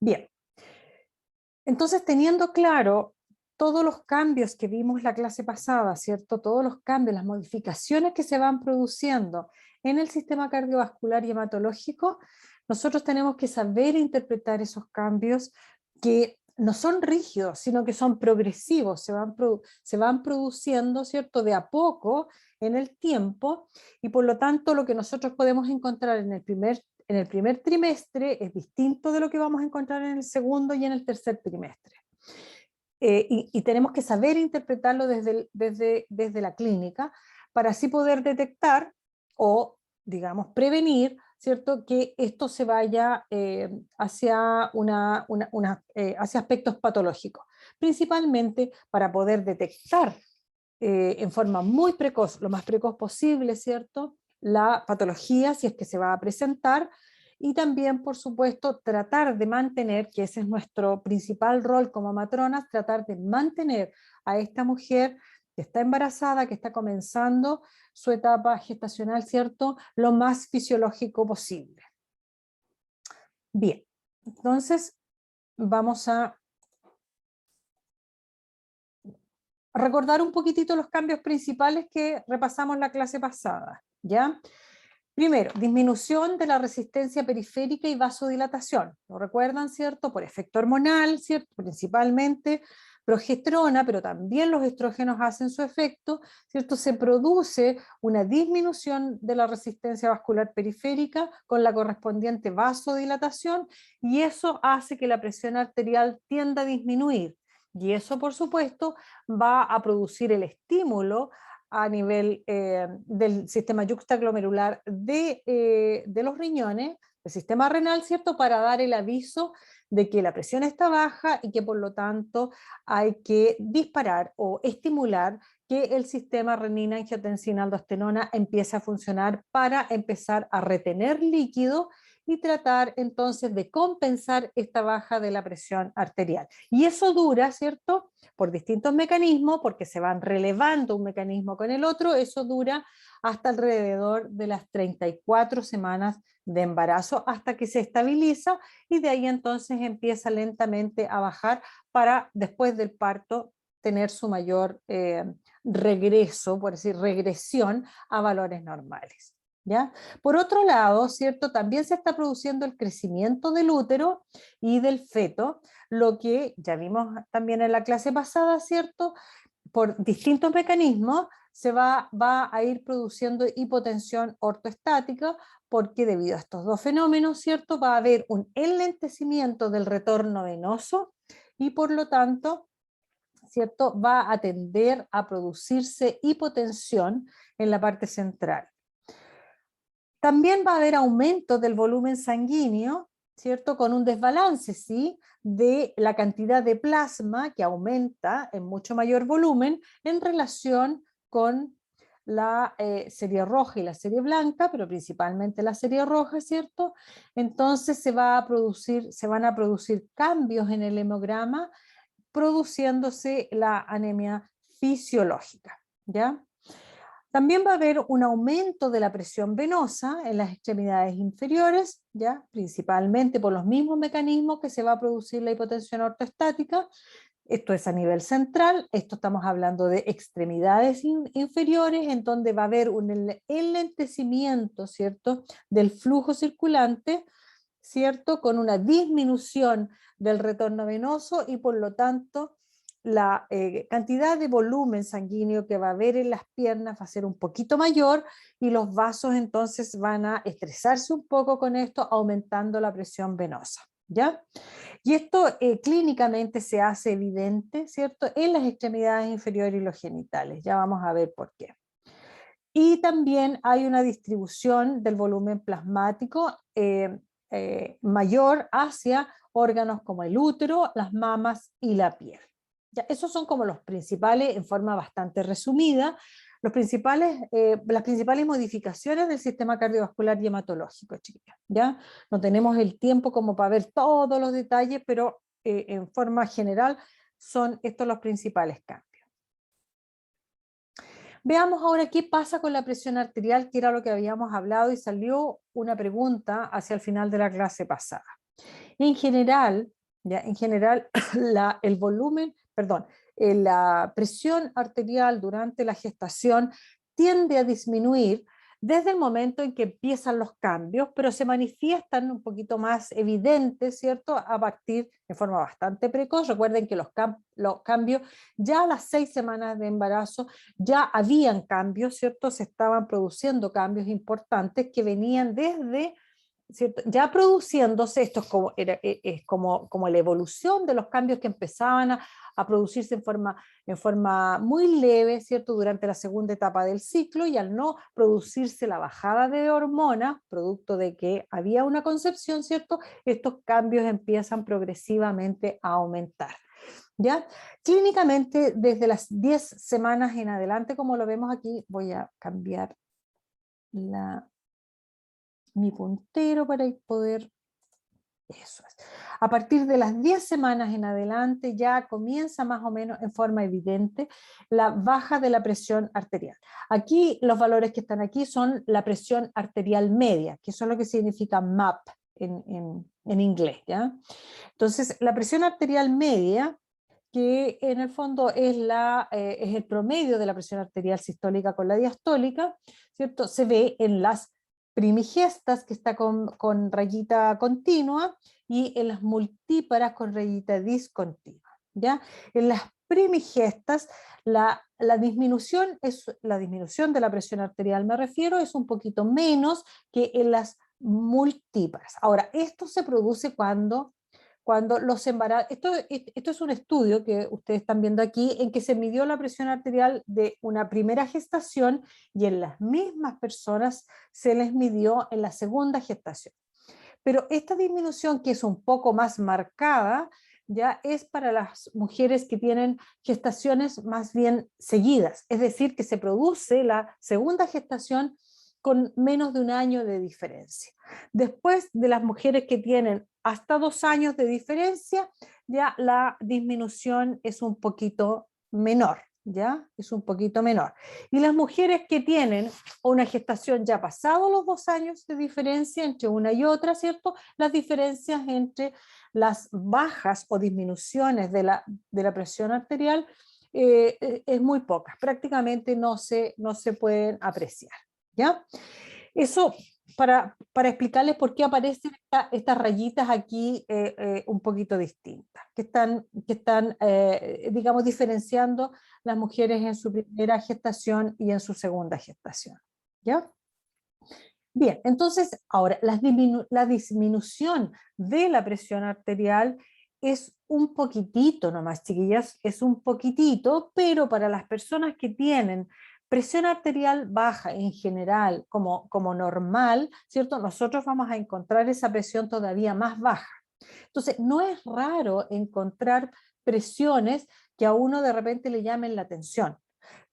Bien, entonces teniendo claro todos los cambios que vimos la clase pasada, ¿cierto? Todos los cambios, las modificaciones que se van produciendo en el sistema cardiovascular y hematológico, nosotros tenemos que saber interpretar esos cambios que no son rígidos, sino que son progresivos, se van produciendo, ¿cierto? De a poco en el tiempo, y por lo tanto lo que nosotros podemos encontrar en el primer trimestre es distinto de lo que vamos a encontrar en el segundo y en el tercer trimestre. Y tenemos que saber interpretarlo desde la clínica para así poder detectar o, digamos, prevenir, ¿cierto?, que esto se vaya hacia, hacia aspectos patológicos, principalmente para poder detectar en forma muy precoz, lo más precoz posible, ¿cierto?, la patología, si es que se va a presentar, y también, por supuesto, tratar de mantener, que ese es nuestro principal rol como matronas, tratar de mantener a esta mujer que está embarazada, que está comenzando su etapa gestacional, ¿cierto?, lo más fisiológico posible. Bien, entonces vamos a recordar un poquitito los cambios principales que repasamos la clase pasada, ¿ya? Primero, disminución de la resistencia periférica y vasodilatación. ¿Lo recuerdan, cierto? Por efecto hormonal, ¿cierto? Principalmente progesterona, pero también los estrógenos hacen su efecto, ¿cierto? Se produce una disminución de la resistencia vascular periférica con la correspondiente vasodilatación, y eso hace que la presión arterial tienda a disminuir. Y eso, por supuesto, va a producir el estímulo a nivel del sistema yuxtaglomerular de los riñones, el sistema renal, ¿cierto?, para dar el aviso de que la presión está baja y que por lo tanto hay que disparar o estimular que el sistema renina-angiotensina-aldosterona empiece a funcionar para empezar a retener líquido y tratar entonces de compensar esta baja de la presión arterial. Y eso dura, ¿cierto?, por distintos mecanismos, porque se van relevando un mecanismo con el otro, eso dura hasta alrededor de las 34 semanas de embarazo, hasta que se estabiliza, y de ahí entonces empieza lentamente a bajar para después del parto tener su mayor regreso, por decir regresión a valores normales. ¿Ya? Por otro lado, ¿cierto?, también se está produciendo el crecimiento del útero y del feto, lo que ya vimos también en la clase pasada, ¿cierto? Por distintos mecanismos va a ir produciendo hipotensión ortoestática, porque debido a estos dos fenómenos, ¿cierto?, va a haber un enlentecimiento del retorno venoso y por lo tanto, ¿cierto?, va a tender a producirse hipotensión en la parte central. También va a haber aumento del volumen sanguíneo, ¿cierto?, con un desbalance, ¿sí?, de la cantidad de plasma que aumenta en mucho mayor volumen en relación con la serie roja y la serie blanca, pero principalmente la serie roja, ¿cierto? Entonces se van a producir cambios en el hemograma, produciéndose la anemia fisiológica, ¿ya? También va a haber un aumento de la presión venosa en las extremidades inferiores, ¿ya?, principalmente por los mismos mecanismos que se va a producir la hipotensión ortoestática. Esto es a nivel central, esto estamos hablando de extremidades inferiores, en donde va a haber un enlentecimiento, ¿cierto?, del flujo circulante, ¿cierto?, con una disminución del retorno venoso, y por lo tanto la cantidad de volumen sanguíneo que va a haber en las piernas va a ser un poquito mayor, y los vasos entonces van a estresarse un poco con esto, aumentando la presión venosa, ¿ya? Y esto clínicamente se hace evidente, ¿cierto?, en las extremidades inferiores y los genitales. Ya vamos a ver por qué. Y también hay una distribución del volumen plasmático mayor hacia órganos como el útero, las mamas y la piel. Ya, esos son como los principales, en forma bastante resumida, las principales modificaciones del sistema cardiovascular y hematológico, chiquillos. ¿Ya? No tenemos el tiempo como para ver todos los detalles, pero en forma general son estos los principales cambios. Veamos ahora qué pasa con la presión arterial, que era lo que habíamos hablado y salió una pregunta hacia el final de la clase pasada. En general, ya, en general el volumen, perdón, la presión arterial durante la gestación tiende a disminuir desde el momento en que empiezan los cambios, pero se manifiestan un poquito más evidentes, ¿cierto? A partir de forma bastante precoz. Recuerden que los cambios, ya a las 6 semanas de embarazo, ya habían cambios, ¿cierto? Se estaban produciendo cambios importantes que venían desde, ¿cierto? Ya produciéndose, esto es como la evolución de los cambios que empezaban a producirse en forma muy leve, ¿cierto? Durante la segunda etapa del ciclo, y al no producirse la bajada de hormonas, producto de que había una concepción, ¿cierto? Estos cambios empiezan progresivamente a aumentar. ¿Ya? Clínicamente, desde las 10 semanas en adelante, como lo vemos aquí, voy a cambiar mi puntero para poder. Eso es. A partir de las 10 semanas en adelante ya comienza más o menos en forma evidente la baja de la presión arterial. Aquí los valores que están aquí son la presión arterial media, que eso es lo que significa MAP en inglés, ¿ya? Entonces, la presión arterial media, que en el fondo es el promedio de la presión arterial sistólica con la diastólica, ¿cierto? Se ve en las primigestas, que está con rayita continua, y en las multíparas con rayita discontinua, ¿ya? En las primigestas, la disminución de la presión arterial, me refiero, es un poquito menos que en las multíparas. Ahora, esto se produce cuando los embarazos, esto es un estudio que ustedes están viendo aquí, en que se midió la presión arterial de una primera gestación, y en las mismas personas se les midió en la segunda gestación. Pero esta disminución, que es un poco más marcada, ya es para las mujeres que tienen gestaciones más bien seguidas, es decir, que se produce la segunda gestación con menos de un año de diferencia. Después de las mujeres que tienen hasta 2 años de diferencia, ya la disminución es un poquito menor, ¿ya? Es un poquito menor. Y las mujeres que tienen una gestación ya pasado los 2 años de diferencia entre una y otra, ¿cierto? Las diferencias entre las bajas o disminuciones de la presión arterial es muy poca, prácticamente no se pueden apreciar, ¿ya? Eso para explicarles por qué aparecen estas rayitas aquí un poquito distintas, que están digamos, diferenciando las mujeres en su primera gestación y en su segunda gestación, ¿ya? Bien, entonces ahora la disminución de la presión arterial es un poquitito nomás, chiquillas, es un poquitito, pero para las personas que tienen presión arterial baja en general, como normal, ¿cierto? Nosotros vamos a encontrar esa presión todavía más baja. Entonces, no es raro encontrar presiones que a uno de repente le llamen la atención.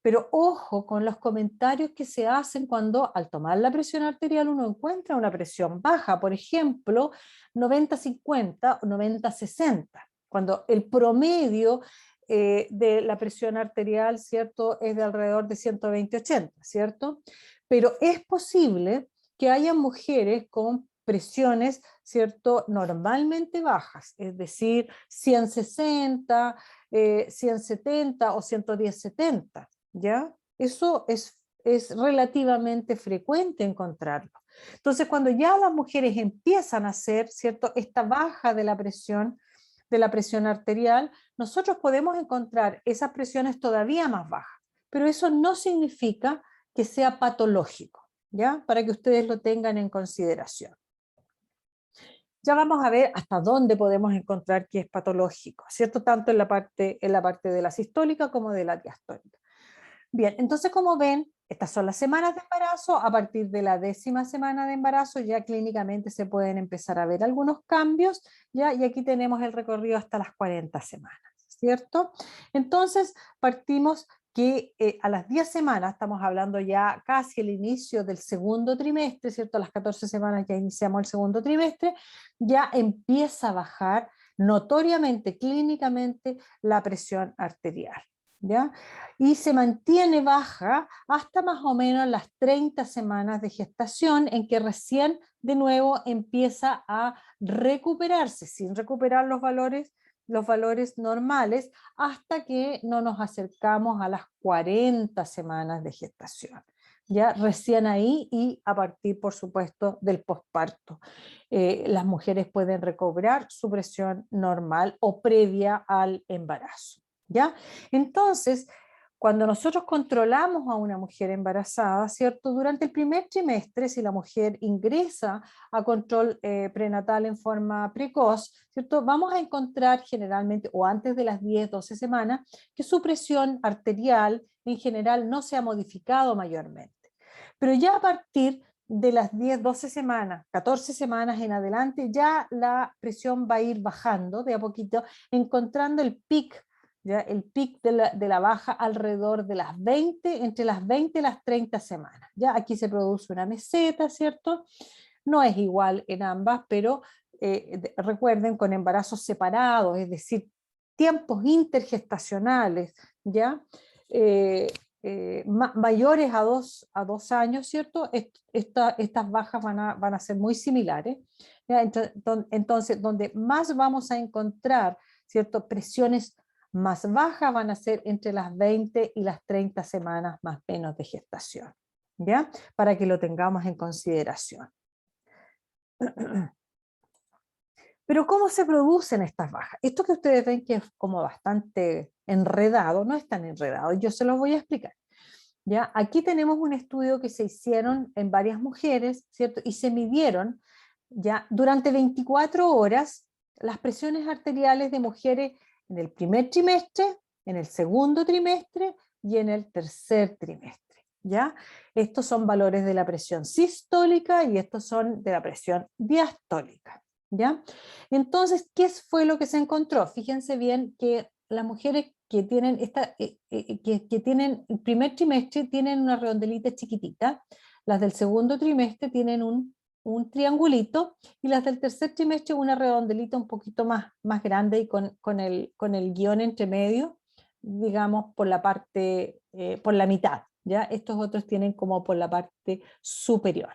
Pero ojo con los comentarios que se hacen cuando al tomar la presión arterial uno encuentra una presión baja, por ejemplo, 90-50 o 90-60, cuando el promedio de la presión arterial, ¿cierto?, es de alrededor de 120-80, ¿cierto? Pero es posible que haya mujeres con presiones, ¿cierto?, normalmente bajas, es decir, 160, 170 o 110-70, ¿ya? Eso es relativamente frecuente encontrarlo. Entonces, cuando ya las mujeres empiezan a hacer, ¿cierto?, esta baja de la presión arterial, nosotros podemos encontrar esas presiones todavía más bajas, pero eso no significa que sea patológico, ¿ya? Para que ustedes lo tengan en consideración. Ya vamos a ver hasta dónde podemos encontrar que es patológico, ¿cierto? Tanto en la parte de la sistólica como de la diastólica. Bien, entonces como ven, estas son las semanas de embarazo. A partir de la 10ª semana de embarazo ya clínicamente se pueden empezar a ver algunos cambios, ¿ya? Y aquí tenemos el recorrido hasta las 40 semanas, ¿cierto? Entonces partimos que a las 10 semanas, estamos hablando ya casi el inicio del segundo trimestre, ¿cierto? A las 14 semanas ya iniciamos el segundo trimestre, ya empieza a bajar notoriamente, clínicamente, la presión arterial. ¿ya? Y se mantiene baja hasta más o menos las 30 semanas de gestación, en que recién de nuevo empieza a recuperarse, sin recuperar los valores normales, hasta que no nos acercamos a las 40 semanas de gestación. Ya recién ahí, y a partir, por supuesto, del posparto, las mujeres pueden recobrar su presión normal o previa al embarazo. ¿Ya? Entonces, cuando nosotros controlamos a una mujer embarazada, ¿cierto? Durante el primer trimestre, si la mujer ingresa a control prenatal en forma precoz, ¿cierto? Vamos a encontrar generalmente, o antes de las 10, 12 semanas, que su presión arterial en general no se ha modificado mayormente. Pero ya a partir de las 10, 12 semanas, 14 semanas en adelante, ya la presión va a ir bajando de a poquito, encontrando el pic, ¿ya? El pic de la baja alrededor de las 20, entre las 20 y las 30 semanas. ¿Ya? Aquí se produce una meseta, ¿cierto? No es igual en ambas, pero recuerden, con embarazos separados, es decir, tiempos intergestacionales, ¿ya? Mayores a 2 años, ¿cierto? Estas bajas van a ser muy similares, ¿ya? Entonces, donde más vamos a encontrar, ¿cierto? Presiones más bajas van a ser entre las 20 y las 30 semanas más o menos de gestación, ¿ya? Para que lo tengamos en consideración. Pero ¿cómo se producen estas bajas? Esto que ustedes ven que es como bastante enredado, no es tan enredado, yo se los voy a explicar. ¿Ya? Aquí tenemos un estudio que se hicieron en varias mujeres, ¿cierto? Y se midieron ya durante 24 horas las presiones arteriales de mujeres en el primer trimestre, en el segundo trimestre y en el tercer trimestre. ¿Ya? Estos son valores de la presión sistólica y estos son de la presión diastólica. ¿Ya? Entonces, ¿qué fue lo que se encontró? Fíjense bien que las mujeres que tienen, que tienen el primer trimestre tienen una redondelita chiquitita, las del segundo trimestre tienen un triangulito, y las del tercer trimestre una redondelita un poquito más grande y con el guión entre medio, digamos, por la parte, por la mitad. ¿Ya? Estos otros tienen como por la parte superior.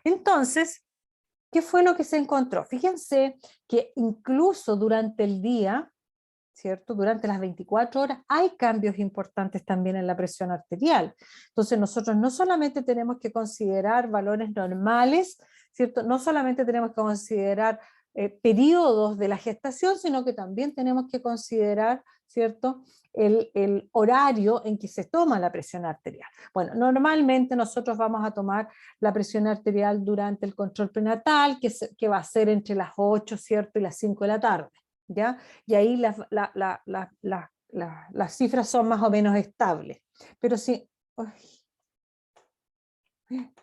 Entonces, ¿qué fue lo que se encontró? Fíjense que incluso durante el día, ¿cierto? Durante las 24 horas hay cambios importantes también en la presión arterial. Entonces nosotros no solamente tenemos que considerar valores normales, ¿cierto? No solamente tenemos que considerar periodos de la gestación, sino que también tenemos que considerar, ¿cierto? El horario en que se toma la presión arterial. Bueno, normalmente nosotros vamos a tomar la presión arterial durante el control prenatal, que va a ser entre las 8, ¿cierto? Y las 5 de la tarde. ¿Ya? Y ahí las cifras son más o menos estables. Pero sí,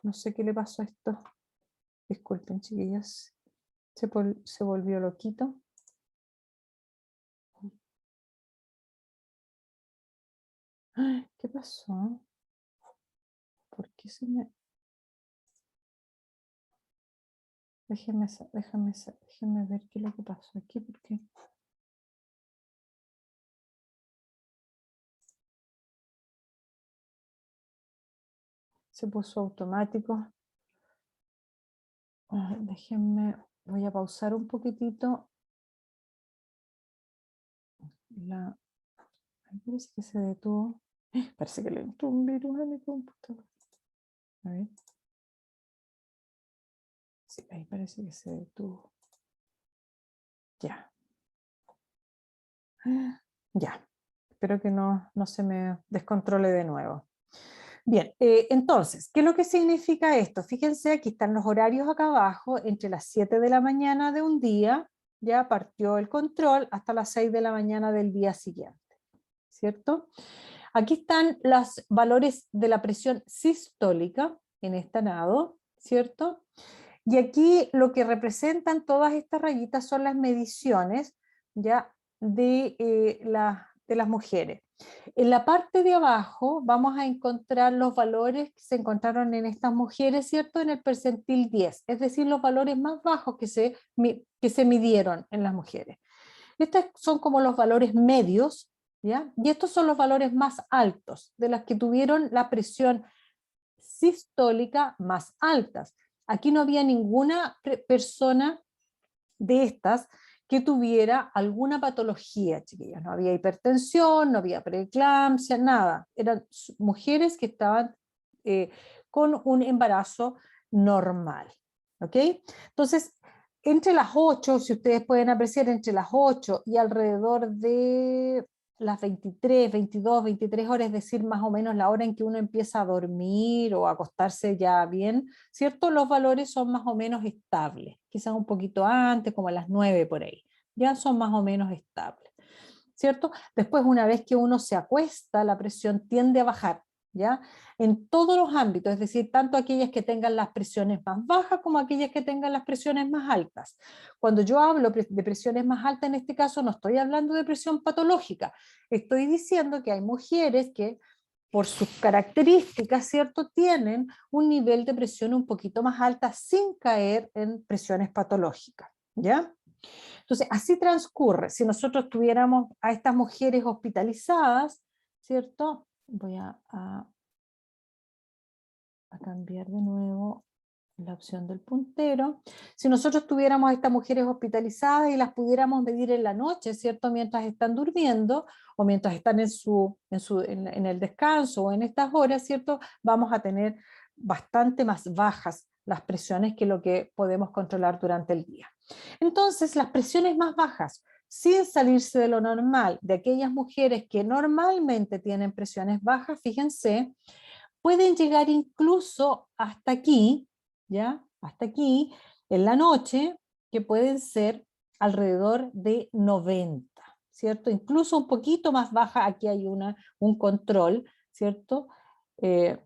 no sé qué le pasó a esto. Disculpen, chiquillas. Se volvió loquito. ¿Qué pasó? ¿Por qué se me...? Déjenme ver qué es lo que pasó aquí, porque... se puso automático. Déjenme, voy a pausar un poquitito. Parece que se detuvo. Parece que le entró un virus a mi computadora. A ver. Sí, ahí parece que se detuvo. Ya. Ya. Espero que no se me descontrole de nuevo. Bien, entonces, ¿qué es lo que significa esto? Fíjense, aquí están los horarios acá abajo, entre las 7 de la mañana de un día, ya partió el control, hasta las 6 de la mañana del día siguiente, ¿cierto? Aquí están los valores de la presión sistólica en este nado, ¿cierto? Y aquí lo que representan todas estas rayitas son las mediciones, ¿ya? De las mujeres. En la parte de abajo vamos a encontrar los valores que se encontraron en estas mujeres, ¿cierto? En el percentil 10, es decir, los valores más bajos que se midieron en las mujeres. Estos son como los valores medios, ¿ya? Y estos son los valores más altos, de las que tuvieron la presión sistólica más altas. Aquí no había ninguna persona de estas que tuviera alguna patología, chiquillas. No había hipertensión, no había preeclampsia, nada. Eran mujeres que estaban con un embarazo normal. ¿Ok? Entonces, entre las 8, si ustedes pueden apreciar, entre las 8 y alrededor de las 23, 22, 23 horas, es decir, más o menos la hora en que uno empieza a dormir o a acostarse ya bien, ¿cierto? Los valores son más o menos estables, quizás un poquito antes, como a las 9 por ahí, ya son más o menos estables, ¿cierto? Después, una vez que uno se acuesta, la presión tiende a bajar, ¿ya? En todos los ámbitos, es decir, tanto aquellas que tengan las presiones más bajas como aquellas que tengan las presiones más altas. Cuando yo hablo de presiones más altas, en este caso no estoy hablando de presión patológica, estoy diciendo que hay mujeres que por sus características, ¿cierto?, tienen un nivel de presión un poquito más alta sin caer en presiones patológicas, ¿ya? Entonces, así transcurre. Si nosotros tuviéramos a estas mujeres hospitalizadas, ¿cierto? Voy a cambiar de nuevo la opción del puntero. Si nosotros tuviéramos a estas mujeres hospitalizadas y las pudiéramos medir en la noche, ¿cierto? Mientras están durmiendo o mientras están en el descanso o en estas horas, ¿cierto? Vamos a tener bastante más bajas las presiones que lo que podemos controlar durante el día. Entonces, las presiones más bajas, sin salirse de lo normal, de aquellas mujeres que normalmente tienen presiones bajas, fíjense, pueden llegar incluso hasta aquí, ¿ya? Hasta aquí, en la noche, que pueden ser alrededor de 90, ¿cierto? Incluso un poquito más baja, aquí hay un control, ¿cierto? Que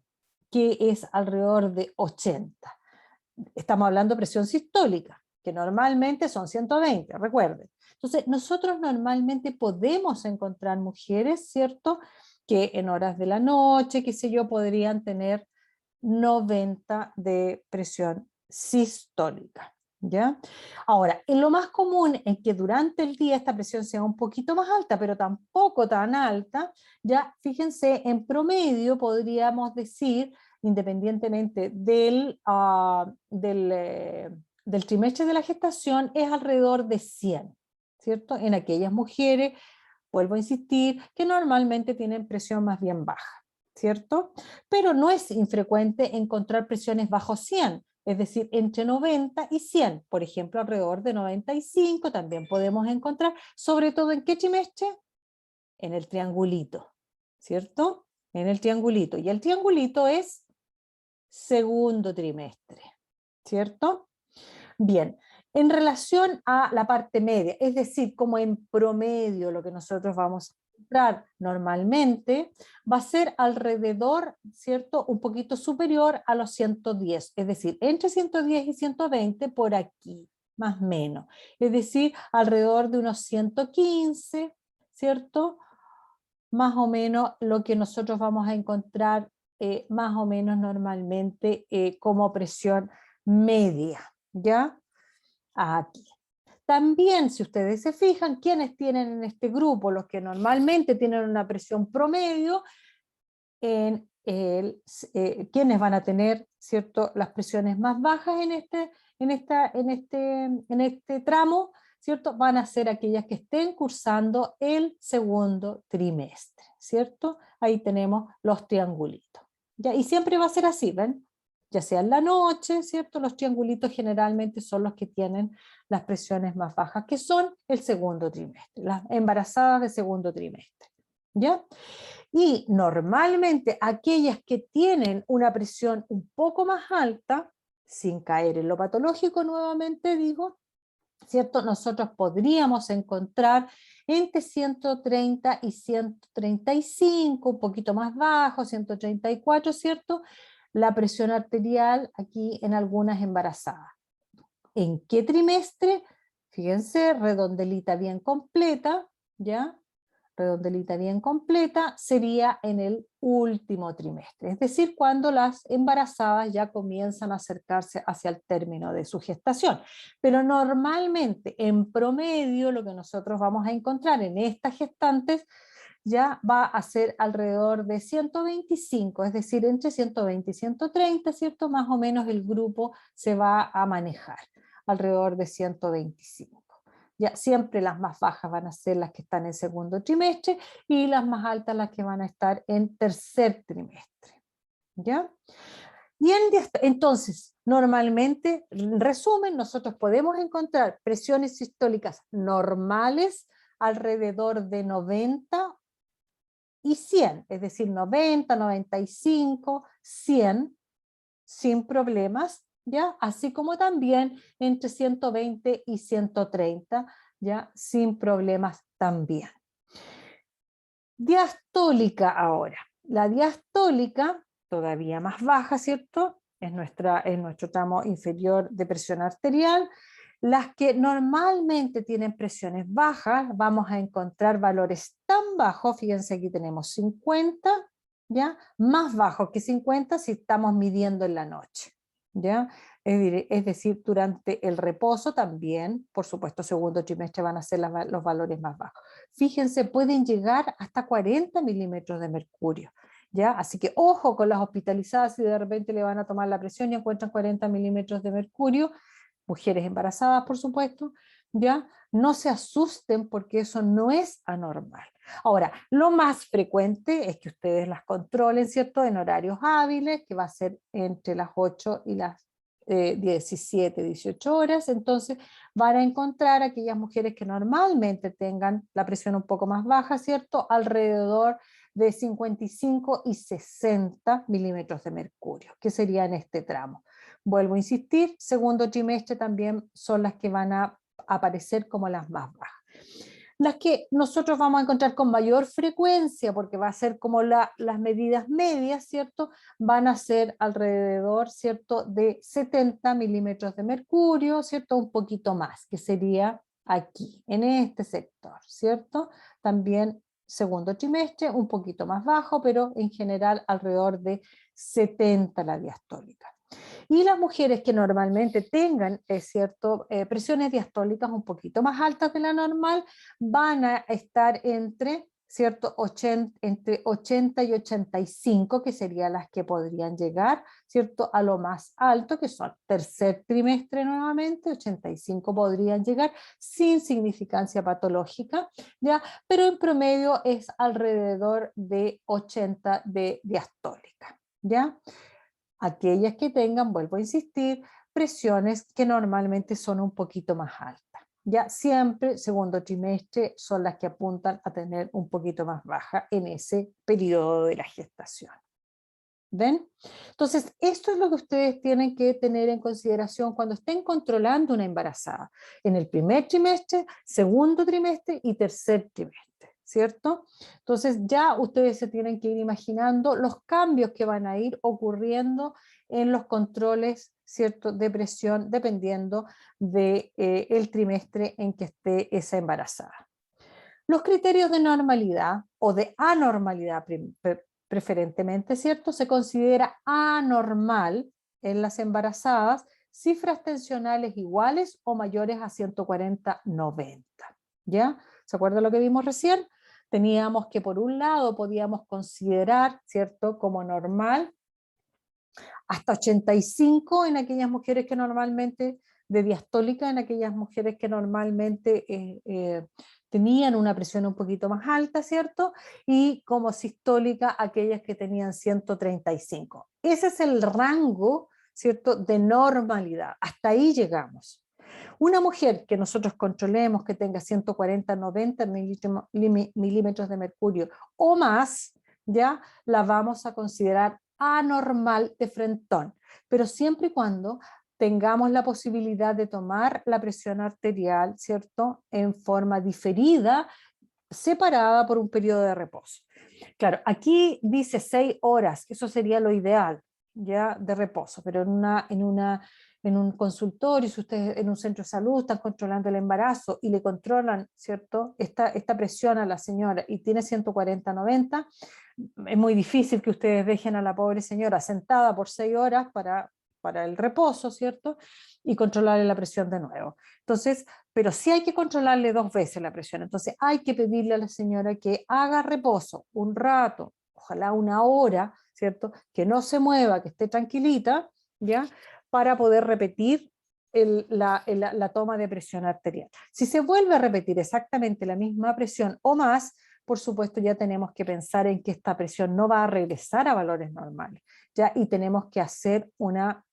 es alrededor de 80. Estamos hablando de presión sistólica, que normalmente son 120, recuerden. Entonces, nosotros normalmente podemos encontrar mujeres, ¿cierto?, que en horas de la noche, qué sé yo, podrían tener 90 de presión sistólica, ¿ya? Ahora, en lo más común es que durante el día esta presión sea un poquito más alta, pero tampoco tan alta, ya fíjense, en promedio podríamos decir, independientemente del trimestre de la gestación, es alrededor de 100, ¿cierto? En aquellas mujeres, vuelvo a insistir, que normalmente tienen presión más bien baja, ¿cierto? Pero no es infrecuente encontrar presiones bajo 100, es decir, entre 90 y 100, por ejemplo, alrededor de 95 también podemos encontrar, sobre todo ¿en qué trimestre? En el triangulito, ¿cierto? En el triangulito, y el triangulito es segundo trimestre, ¿cierto? Bien, en relación a la parte media, es decir, como en promedio lo que nosotros vamos a encontrar normalmente, va a ser alrededor, ¿cierto?, un poquito superior a los 110, es decir, entre 110 y 120 por aquí, más o menos, es decir, alrededor de unos 115, ¿cierto?, más o menos lo que nosotros vamos a encontrar más o menos normalmente como presión media, ¿ya? Aquí. También, si ustedes se fijan, quienes tienen en este grupo, los que normalmente tienen una presión promedio, quienes van a tener, ¿cierto?, las presiones más bajas en este tramo, ¿cierto?, van a ser aquellas que estén cursando el segundo trimestre, ¿cierto? Ahí tenemos los triangulitos. ¿Ya? Y siempre va a ser así, ¿ven? Ya sea en la noche, ¿cierto? Los triangulitos generalmente son los que tienen las presiones más bajas, que son el segundo trimestre, las embarazadas de segundo trimestre, ¿ya? Y normalmente aquellas que tienen una presión un poco más alta, sin caer en lo patológico nuevamente digo, ¿cierto? Nosotros podríamos encontrar entre 130 y 135, un poquito más bajo, 134, ¿cierto? La presión arterial aquí en algunas embarazadas. ¿En qué trimestre? Fíjense, redondelita bien completa, ¿ya? Redondelita bien completa, sería en el último trimestre, es decir, cuando las embarazadas ya comienzan a acercarse hacia el término de su gestación. Pero normalmente, en promedio, lo que nosotros vamos a encontrar en estas gestantes ya va a ser alrededor de 125, es decir, entre 120 y 130, ¿cierto? Más o menos el grupo se va a manejar alrededor de 125. Ya siempre las más bajas van a ser las que están en segundo trimestre y las más altas las que van a estar en tercer trimestre. ¿Ya? Entonces, normalmente, en resumen, nosotros podemos encontrar presiones sistólicas normales alrededor de 90 y 100, es decir, 90, 95, 100, sin problemas, ¿ya? Así como también entre 120 y 130, ¿ya? Sin problemas también. Diastólica ahora. La diastólica, todavía más baja, ¿cierto? Es nuestro tramo inferior de presión arterial. Las que normalmente tienen presiones bajas, vamos a encontrar valores tan bajos, fíjense aquí tenemos 50, ¿ya? Más bajos que 50 si estamos midiendo en la noche, ¿ya? Es decir, durante el reposo también, por supuesto, segundo trimestre van a ser los valores más bajos. Fíjense, pueden llegar hasta 40 milímetros de mercurio, ¿ya? Así que ojo con las hospitalizadas si de repente le van a tomar la presión y encuentran 40 milímetros de mercurio, mujeres embarazadas, por supuesto, ¿ya? No se asusten porque eso no es anormal. Ahora, lo más frecuente es que ustedes las controlen, ¿cierto? En horarios hábiles, que va a ser entre las 8 y las 17, 18 horas, entonces van a encontrar aquellas mujeres que normalmente tengan la presión un poco más baja, ¿cierto? Alrededor de 55 y 60 milímetros de mercurio, que sería en este tramo. Vuelvo a insistir, segundo trimestre también son las que van a aparecer como las más bajas. Las que nosotros vamos a encontrar con mayor frecuencia, porque va a ser como las medidas medias, ¿cierto? Van a ser alrededor, ¿cierto? De 70 milímetros de mercurio, ¿cierto? Un poquito más, que sería aquí, en este sector, ¿cierto? También segundo trimestre, un poquito más bajo, pero en general alrededor de 70 la diastólica. Y las mujeres que normalmente tengan presiones diastólicas un poquito más altas de la normal van a estar entre 80 y 85, que serían las que podrían llegar, ¿cierto? A lo más alto, que son tercer trimestre nuevamente, 85 podrían llegar sin significancia patológica, ¿ya? Pero en promedio es alrededor de 80 de diastólica, ¿ya? Aquellas que tengan, vuelvo a insistir, presiones que normalmente son un poquito más altas. Ya siempre, segundo trimestre, son las que apuntan a tener un poquito más baja en ese periodo de la gestación. ¿Ven? Entonces, esto es lo que ustedes tienen que tener en consideración cuando estén controlando una embarazada, en el primer trimestre, segundo trimestre y tercer trimestre, ¿cierto? Entonces ya ustedes se tienen que ir imaginando los cambios que van a ir ocurriendo en los controles, ¿cierto?, de presión, dependiendo del trimestre en que esté esa embarazada. Los criterios de normalidad o de anormalidad preferentemente, ¿cierto? Se considera anormal en las embarazadas cifras tensionales iguales o mayores a 140-90, ¿ya? ¿Se acuerdan lo que vimos recién? Teníamos que por un lado podíamos considerar, ¿cierto?, como normal hasta 85 en aquellas mujeres que normalmente, de diastólica, en aquellas mujeres que normalmente tenían una presión un poquito más alta, ¿cierto? Y como sistólica, aquellas que tenían 135. Ese es el rango, ¿cierto?, de normalidad. Hasta ahí llegamos. Una mujer que nosotros controlemos que tenga 140-90 milímetros de mercurio o más, ya la vamos a considerar anormal de frentón, pero siempre y cuando tengamos la posibilidad de tomar la presión arterial, ¿cierto?, en forma diferida, separada por un periodo de reposo. Claro, aquí dice 6 horas, eso sería lo ideal, ya, de reposo, pero en un consultorio, si ustedes en un centro de salud están controlando el embarazo y le controlan, ¿cierto?, esta presión a la señora y tiene 140-90, es muy difícil que ustedes dejen a la pobre señora sentada por 6 horas para el reposo, ¿cierto?, y controlarle la presión de nuevo. Entonces, pero sí hay que controlarle 2 veces la presión. Entonces hay que pedirle a la señora que haga reposo un rato, ojalá 1 hora, ¿cierto? Que no se mueva, que esté tranquilita, ¿ya? Para poder repetir la toma de presión arterial. Si se vuelve a repetir exactamente la misma presión o más, por supuesto ya tenemos que pensar en que esta presión no va a regresar a valores normales, ¿ya? Y tenemos que hacer una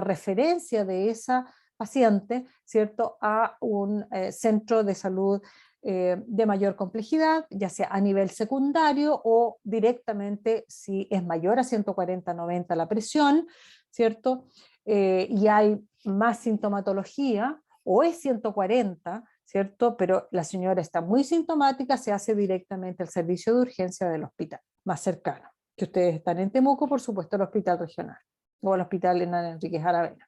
referencia de esa paciente, ¿cierto?, a un centro de salud de mayor complejidad, ya sea a nivel secundario o directamente si es mayor a 140/90 la presión, ¿cierto? Y hay más sintomatología, o es 140, ¿cierto? Pero la señora está muy sintomática, se hace directamente al servicio de urgencia del hospital más cercano. Que ustedes están en Temuco, por supuesto, el hospital regional o el hospital Hernán Enríquez Aravena.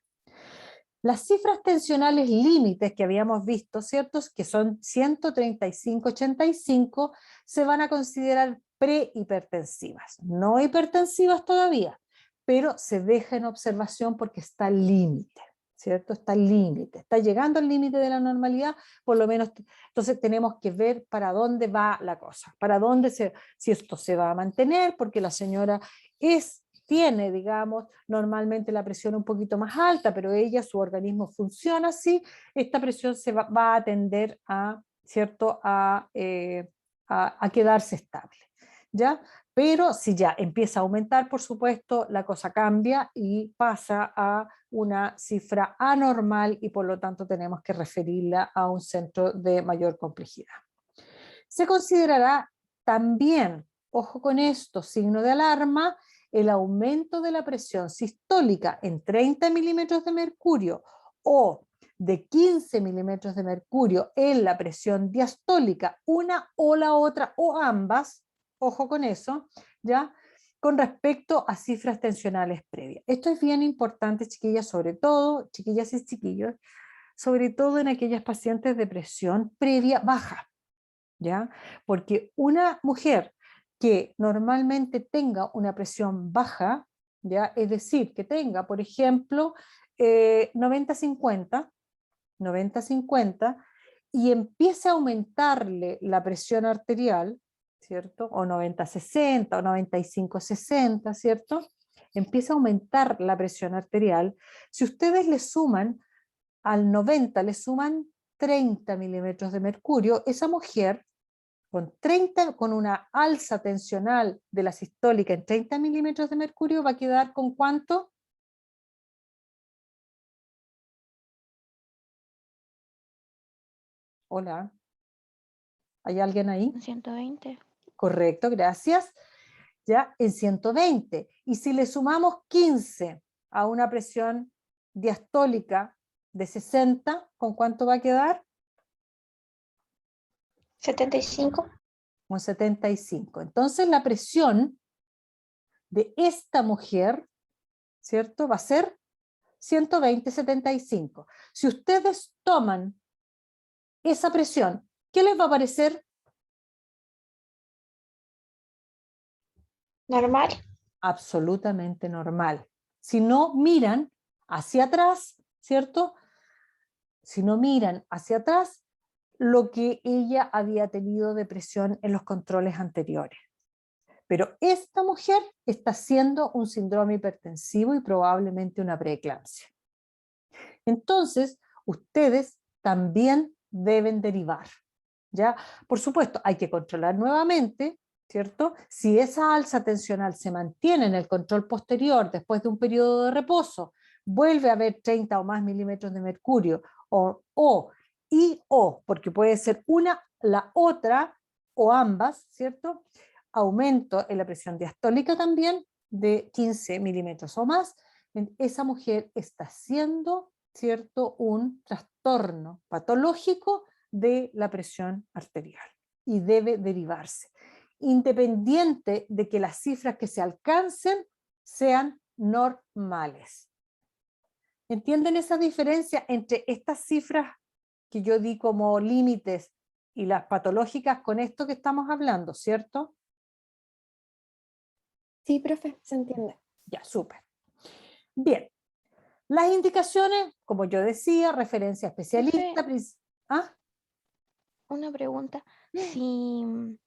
Las cifras tensionales límites que habíamos visto, ¿cierto?, que son 135/85, se van a considerar prehipertensivas, no hipertensivas todavía, pero se deja en observación porque está al límite, ¿cierto? Está al límite, está llegando al límite de la normalidad, por lo menos. Entonces tenemos que ver para dónde va la cosa, para dónde si esto se va a mantener, porque la señora tiene, digamos, normalmente la presión un poquito más alta, pero su organismo funciona así, esta presión va a tender a, ¿cierto?, a quedarse estable, ¿ya? Pero si ya empieza a aumentar, por supuesto, la cosa cambia y pasa a una cifra anormal y por lo tanto tenemos que referirla a un centro de mayor complejidad. Se considerará también, ojo con esto, signo de alarma, el aumento de la presión sistólica en 30 milímetros de mercurio o de 15 milímetros de mercurio en la presión diastólica, una o la otra o ambas, ojo con eso, ¿ya? Con respecto a cifras tensionales previas. Esto es bien importante, chiquillas, sobre todo, chiquillas y chiquillos, sobre todo en aquellas pacientes de presión previa baja, ¿ya? Porque una mujer que normalmente tenga una presión baja, ¿ya? Es decir, que tenga, por ejemplo, 90/50, 90/50, y empiece a aumentarle la presión arterial, ¿cierto? O 90/60 o 95/60, ¿cierto? Empieza a aumentar la presión arterial. Si ustedes le suman al 90, le suman 30 milímetros de mercurio, esa mujer con una alza tensional de la sistólica en 30 milímetros de mercurio va a quedar ¿con cuánto? Hola, ¿hay alguien ahí? 120. Correcto, gracias. Ya en 120. Y si le sumamos 15 a una presión diastólica de 60, ¿con cuánto va a quedar? 75. Con 75. Entonces la presión de esta mujer, ¿cierto?, va a ser 120/75. Si ustedes toman esa presión, ¿qué les va a parecer? Normal. Absolutamente normal. Si no miran hacia atrás, ¿cierto? Si no miran hacia atrás, lo que ella había tenido de presión en los controles anteriores. Pero esta mujer está haciendo un síndrome hipertensivo y probablemente una preeclampsia. Entonces, ustedes también deben derivar, ¿ya? Por supuesto, hay que controlar nuevamente, ¿cierto? Si esa alza tensional se mantiene en el control posterior después de un periodo de reposo, vuelve a haber 30 o más milímetros de mercurio, porque puede ser una, la otra, o ambas, ¿cierto? Aumento en la presión diastólica también de 15 milímetros o más, esa mujer está haciendo, ¿cierto?, un trastorno patológico de la presión arterial y debe derivarse, independiente de que las cifras que se alcancen sean normales. ¿Entienden esa diferencia entre estas cifras que yo di como límites y las patológicas con esto que estamos hablando, cierto? Sí, profe, se entiende. Ya, súper. Bien, las indicaciones, como yo decía, referencia especialista. Profe, Ah, Una pregunta. dime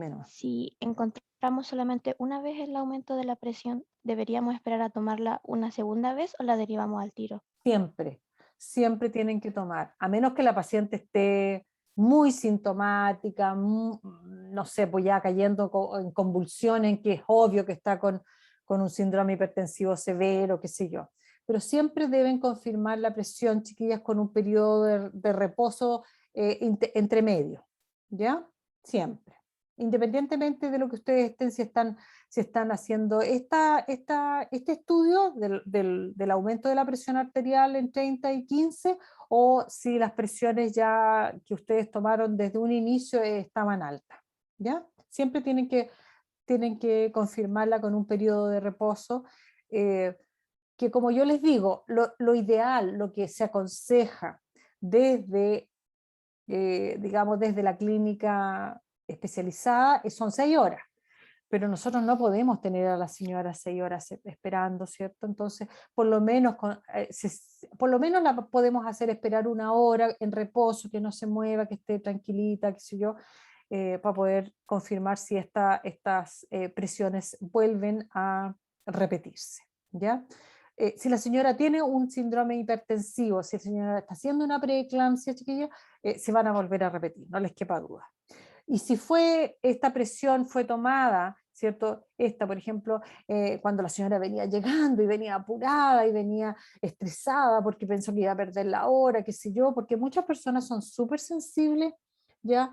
nomás. Si encontramos solamente una vez el aumento de la presión, ¿deberíamos esperar a tomarla una segunda vez o la derivamos al tiro? Siempre, siempre tienen que tomar, a menos que la paciente esté muy sintomática, no sé, pues ya cayendo en convulsiones, en que es obvio que está con un síndrome hipertensivo severo, qué sé yo. Pero siempre deben confirmar la presión, chiquillas, con un periodo de reposo entre medio, ¿ya? Siempre. Independientemente de lo que ustedes estén, si están haciendo este estudio del aumento de la presión arterial en 30 y 15, o si las presiones ya que ustedes tomaron desde un inicio estaban altas, ¿ya? Siempre tienen que confirmarla con un periodo de reposo, eh, que como yo les digo, lo ideal, lo que se aconseja desde, digamos, desde la clínica especializada son 6 horas, pero nosotros no podemos tener a la señora 6 horas esperando, ¿cierto? Entonces, por lo menos la podemos hacer esperar 1 hora en reposo, que no se mueva, que esté tranquilita, qué sé yo, para poder confirmar si estas presiones vuelven a repetirse, ¿ya? Si la señora tiene un síndrome hipertensivo, si la señora está haciendo una preeclampsia, chiquilla, se van a volver a repetir, no les quepa duda. Y si esta presión fue tomada, ¿cierto? Por ejemplo, cuando la señora venía llegando y venía apurada y venía estresada porque pensó que iba a perder la hora, qué sé yo, porque muchas personas son súper sensibles ya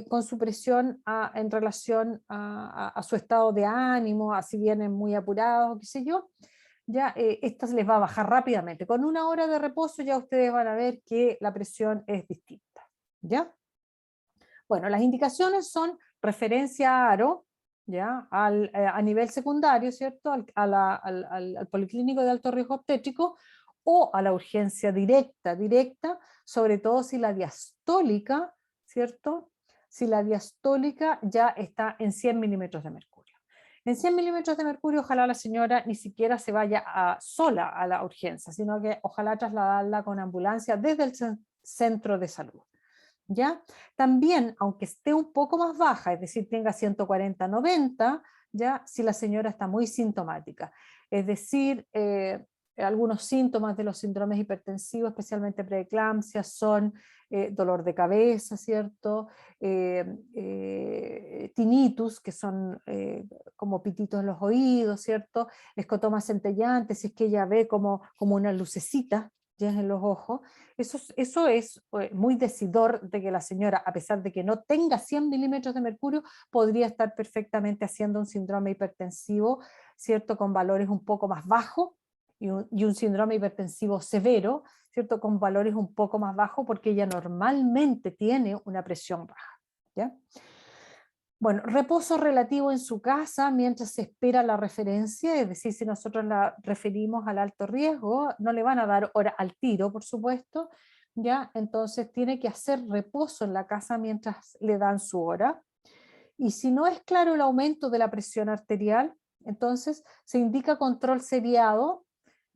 con su presión en relación a su estado de ánimo, a si vienen muy apurados, qué sé yo, ya esta se les va a bajar rápidamente. Con 1 hora de reposo ya ustedes van a ver que la presión es distinta, ¿ya? Bueno, las indicaciones son referencia a ARO, ¿ya? A nivel secundario, ¿cierto? Al policlínico de alto riesgo obstétrico, o a la urgencia directa, sobre todo si la diastólica, ¿cierto? Si la diastólica ya está en 100 milímetros de mercurio. En 100 milímetros de mercurio, ojalá la señora ni siquiera se vaya sola a la urgencia, sino que ojalá trasladarla con ambulancia desde el centro de salud. ¿Ya? También, aunque esté un poco más baja, es decir, tenga 140-90, ¿ya? Si la señora está muy sintomática. Es decir, algunos síntomas de los síndromes hipertensivos, especialmente preeclampsia, son dolor de cabeza, ¿cierto? Tinnitus, que son como pititos en los oídos, ¿cierto? Escotoma centellante, si es que ella ve como una lucecita ya en los ojos. Eso es muy decidor de que la señora, a pesar de que no tenga 100 milímetros de mercurio, podría estar perfectamente haciendo un síndrome hipertensivo, ¿cierto? Con valores un poco más bajos, y un síndrome hipertensivo severo, ¿cierto? Con valores un poco más bajos, porque ella normalmente tiene una presión baja, ¿ya? Bueno, reposo relativo en su casa mientras se espera la referencia, es decir, si nosotros la referimos al alto riesgo, no le van a dar hora al tiro, por supuesto, ¿ya? Entonces tiene que hacer reposo en la casa mientras le dan su hora. Y si no es claro el aumento de la presión arterial, entonces se indica control seriado,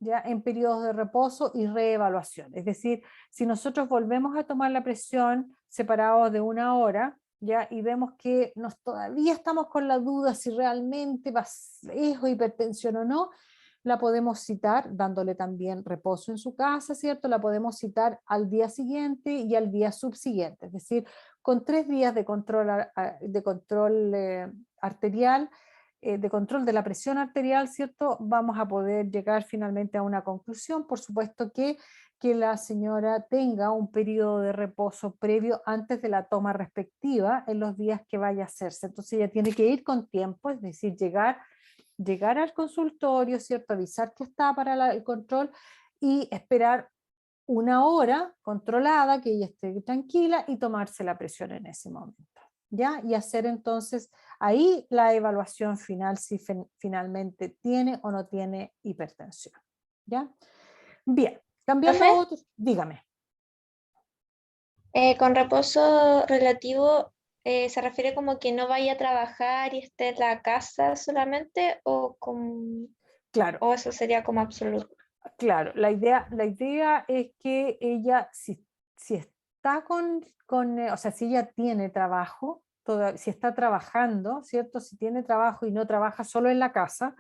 ya en periodos de reposo y reevaluación. Es decir, si nosotros volvemos a tomar la presión separados de 1 hora, ¿ya? Y vemos que todavía estamos con la duda si realmente es hipertensión o no, la podemos citar dándole también reposo en su casa, ¿cierto? La podemos citar al día siguiente y al día subsiguiente, es decir, con 3 días de control arterial, de control de la presión arterial, ¿cierto? Vamos a poder llegar finalmente a una conclusión. Por supuesto que la señora tenga un periodo de reposo previo antes de la toma respectiva en los días que vaya a hacerse. Entonces ella tiene que ir con tiempo, es decir, llegar al consultorio, ¿cierto? Avisar que está para el control y esperar 1 hora controlada, que ella esté tranquila, y tomarse la presión en ese momento, ¿ya? Y hacer entonces ahí la evaluación final si finalmente tiene o no tiene hipertensión, ¿ya? Bien, cambiando Profe, a otro, dígame. con reposo relativo, ¿se refiere como que no vaya a trabajar y esté en la casa solamente Claro, o eso sería como absoluto? claro, la idea es que ella, si está o sea, si ella tiene trabajo, si está trabajando, ¿cierto? Si tiene trabajo y no trabaja solo en la casa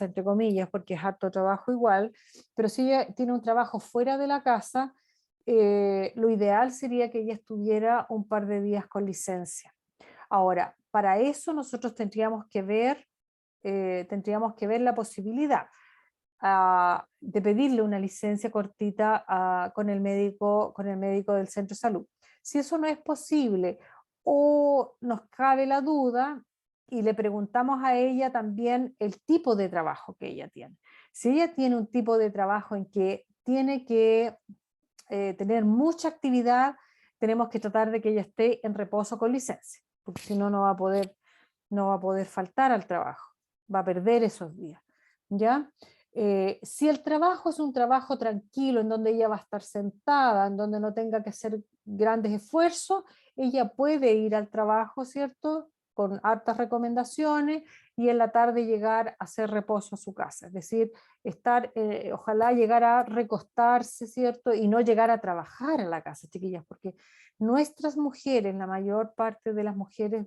entre comillas, porque es harto trabajo igual, pero si ella tiene un trabajo fuera de la casa, lo ideal sería que ella estuviera un par de días con licencia. Ahora, para eso nosotros tendríamos que ver la posibilidad de pedirle una licencia cortita con el médico del centro de salud. Si eso no es posible o nos cabe la duda y le preguntamos a ella también el tipo de trabajo que ella tiene. Si ella tiene un tipo de trabajo en que tiene que tener mucha actividad, tenemos que tratar de que ella esté en reposo con licencia, porque si no, no va a poder faltar al trabajo, va a perder esos días, ¿ya? Si el trabajo es un trabajo tranquilo, en donde ella va a estar sentada, en donde no tenga que hacer grandes esfuerzos, ella puede ir al trabajo, ¿cierto? Con hartas recomendaciones y en la tarde llegar a hacer reposo a su casa. Es decir, ojalá llegar a recostarse, ¿cierto? Y no llegar a trabajar a la casa, chiquillas, porque nuestras mujeres, la mayor parte de las mujeres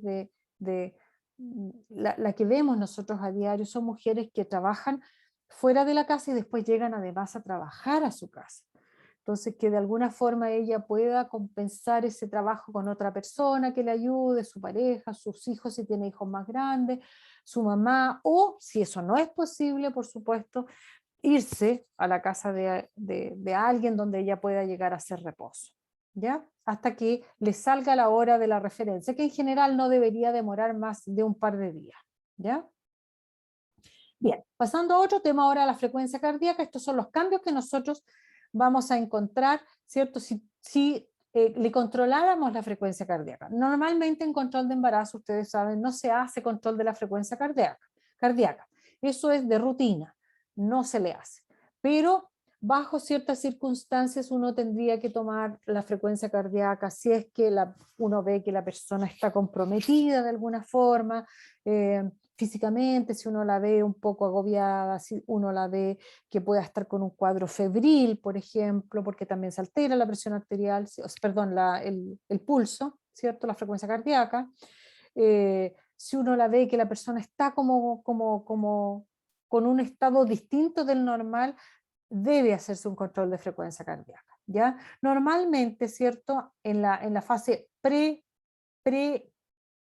la que vemos nosotros a diario, son mujeres que trabajan fuera de la casa y después llegan además a trabajar a su casa. Entonces, que de alguna forma ella pueda compensar ese trabajo con otra persona que le ayude, su pareja, sus hijos si tiene hijos más grandes, su mamá, o si eso no es posible, por supuesto, irse a la casa de alguien donde ella pueda llegar a hacer reposo, ¿ya? Hasta que le salga la hora de la referencia, que en general no debería demorar más de un par de días, ¿ya? Bien, pasando a otro tema ahora, la frecuencia cardíaca. Estos son los cambios que nosotros vamos a encontrar, ¿cierto? Si le controláramos la frecuencia cardíaca. Normalmente en control de embarazo, ustedes saben, no se hace control de la frecuencia cardíaca. Eso es de rutina, no se le hace. Pero bajo ciertas circunstancias uno tendría que tomar la frecuencia cardíaca si es que uno ve que la persona está comprometida de alguna forma, físicamente, si uno la ve un poco agobiada, si uno la ve que pueda estar con un cuadro febril, por ejemplo, porque también se altera la presión arterial, perdón, el pulso, ¿cierto? La frecuencia cardíaca. Si uno la ve que la persona está como con un estado distinto del normal, debe hacerse un control de frecuencia cardíaca, ¿ya? Normalmente, ¿cierto? En la fase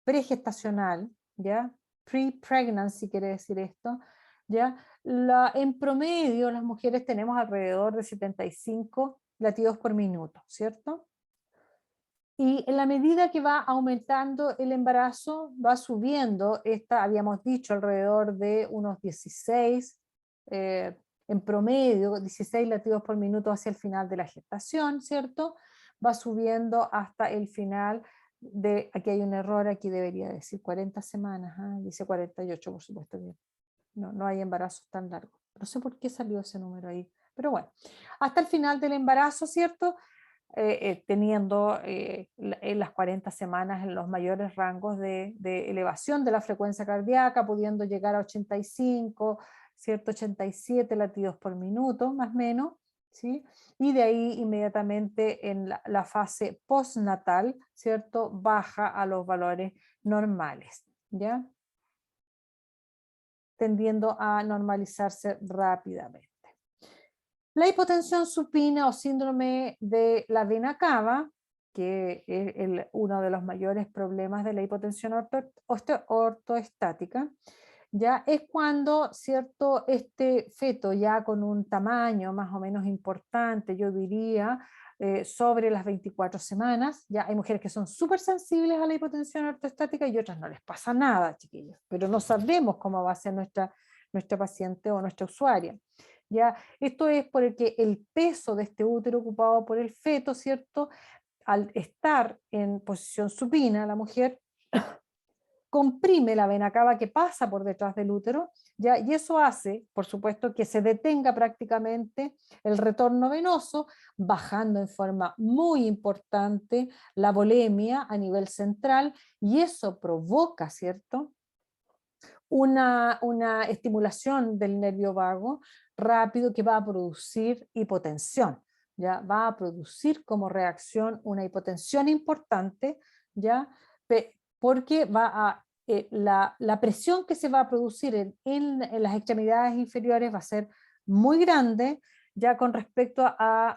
pregestacional, ¿ya? Pre-pregnancy quiere decir esto, ¿ya? En promedio las mujeres tenemos alrededor de 75 latidos por minuto, ¿cierto? Y en la medida que va aumentando el embarazo, va subiendo, habíamos dicho alrededor de unos 16, en promedio, 16 latidos por minuto hacia el final de la gestación, ¿cierto? Va subiendo hasta el final aquí hay un error, aquí debería decir 40 semanas, dice 48, por supuesto que no hay embarazos tan largos. No sé por qué salió ese número ahí, pero bueno, hasta el final del embarazo, ¿cierto? Teniendo en las 40 semanas en los mayores rangos de elevación de la frecuencia cardíaca, pudiendo llegar a 85, ¿cierto? 87 latidos por minuto, más o menos, ¿sí? Y de ahí inmediatamente en la fase postnatal, ¿cierto? Baja a los valores normales, ¿ya? Tendiendo a normalizarse rápidamente. La hipotensión supina o síndrome de la vena cava, que es uno de los mayores problemas de la hipotensión ortoestática, ya es cuando, ¿cierto? Este feto ya con un tamaño más o menos importante, yo diría, sobre las 24 semanas, ya hay mujeres que son súper sensibles a la hipotensión ortoestática y otras no les pasa nada, chiquillos, pero no sabemos cómo va a ser nuestra paciente o nuestra usuaria. ¿Ya? Esto es porque el peso de este útero ocupado por el feto, ¿cierto? Al estar en posición supina, la mujer comprime la vena cava que pasa por detrás del útero, ¿ya? Y eso hace, por supuesto, que se detenga prácticamente el retorno venoso, bajando en forma muy importante la volemia a nivel central, y eso provoca, ¿cierto? Una estimulación del nervio vago rápido que va a producir hipotensión. ya va a producir como reacción una hipotensión importante, ya, porque la presión que se va a producir en las extremidades inferiores va a ser muy grande, ya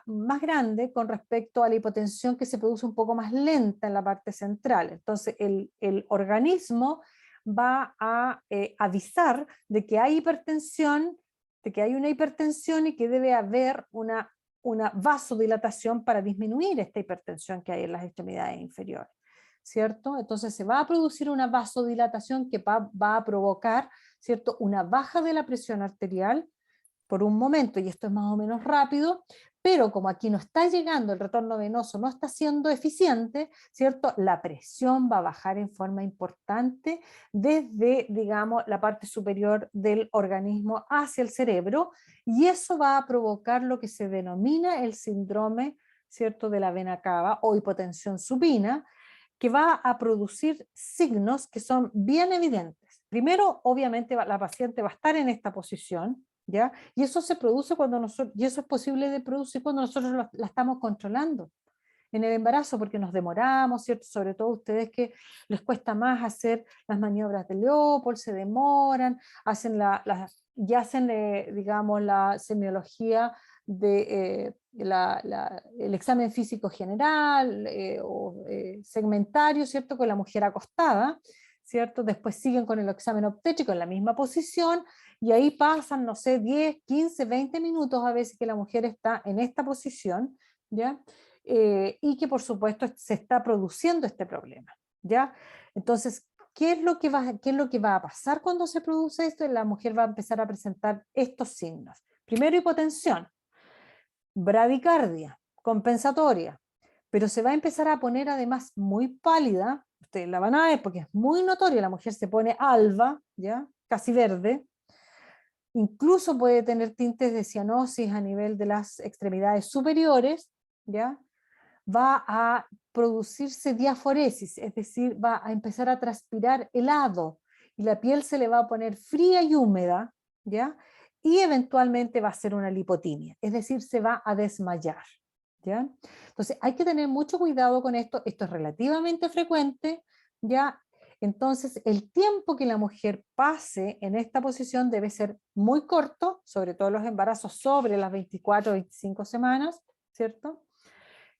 más grande con respecto a la hipotensión que se produce un poco más lenta en la parte central. Entonces el organismo va a avisar de que hay hipertensión, de que hay una hipertensión y que debe haber una vasodilatación para disminuir esta hipertensión que hay en las extremidades inferiores, ¿cierto? Entonces se va a producir una vasodilatación que va a provocar, ¿cierto?, una baja de la presión arterial por un momento, y esto es más o menos rápido, pero como aquí no está llegando, el retorno venoso no está siendo eficiente, ¿cierto? La presión va a bajar en forma importante desde, digamos, la parte superior del organismo hacia el cerebro, y eso va a provocar lo que se denomina el síndrome, ¿cierto?, de la vena cava o hipotensión supina, que va a producir signos que son bien evidentes. Primero, obviamente, la paciente va a estar en esta posición, ¿ya? Y eso se produce y eso es posible de producir cuando nosotros la estamos controlando en el embarazo, porque nos demoramos, ¿cierto? Sobre todo ustedes que les cuesta más hacer las maniobras de Leopold, se demoran, digamos, la semiología de el examen físico general o segmentario, ¿cierto? Con la mujer acostada, ¿cierto? Después siguen con el examen obstétrico en la misma posición, y ahí pasan, no sé, 10, 15, 20 minutos a veces que la mujer está en esta posición, ¿ya? Y que por supuesto se está produciendo este problema, ¿ya? Entonces, qué es lo que va a pasar cuando se produce esto? La mujer va a empezar a presentar estos signos. Primero, hipotensión, bradicardia, compensatoria, pero se va a empezar a poner además muy pálida, ustedes la van a ver porque es muy notoria, la mujer se pone alba, ¿ya? Casi verde, incluso puede tener tintes de cianosis a nivel de las extremidades superiores, ¿ya? Va a producirse diaforesis, es decir, va a empezar a transpirar helado y la piel se le va a poner fría y húmeda, ¿ya? Y eventualmente va a ser una lipotimia, es decir, se va a desmayar, ¿ya? Entonces hay que tener mucho cuidado con esto es relativamente frecuente, ¿ya? Entonces el tiempo que la mujer pase en esta posición debe ser muy corto, sobre todo los embarazos sobre las 24 o 25 semanas, ¿cierto?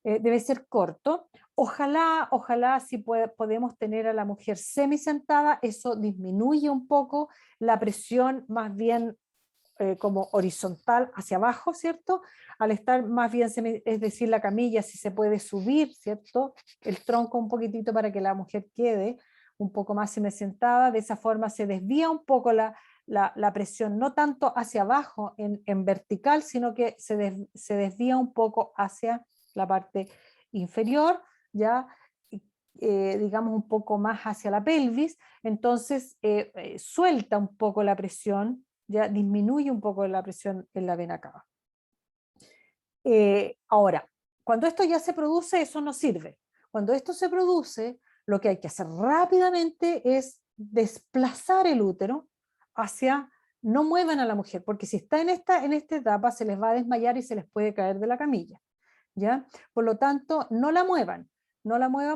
Debe ser corto. Ojalá si podemos tener a la mujer semisentada, eso disminuye un poco la presión más bien como horizontal hacia abajo, ¿cierto? Al estar más bien, es decir, la camilla si se puede subir, ¿cierto? El tronco un poquitito para que la mujer quede un poco más semisentada, de esa forma se desvía un poco la presión, no tanto hacia abajo en vertical, sino que se desvía un poco hacia la parte inferior, ya digamos un poco más hacia la pelvis, entonces suelta un poco la presión, ya disminuye un poco la presión en la vena cava. Ahora, cuando esto ya se produce, eso no sirve. Cuando esto se produce, lo que hay que hacer rápidamente es desplazar el útero hacia, no muevan a la mujer, porque si está en esta etapa se les va a desmayar y se les puede caer de la camilla. ¿Ya? Por lo tanto, no la muevan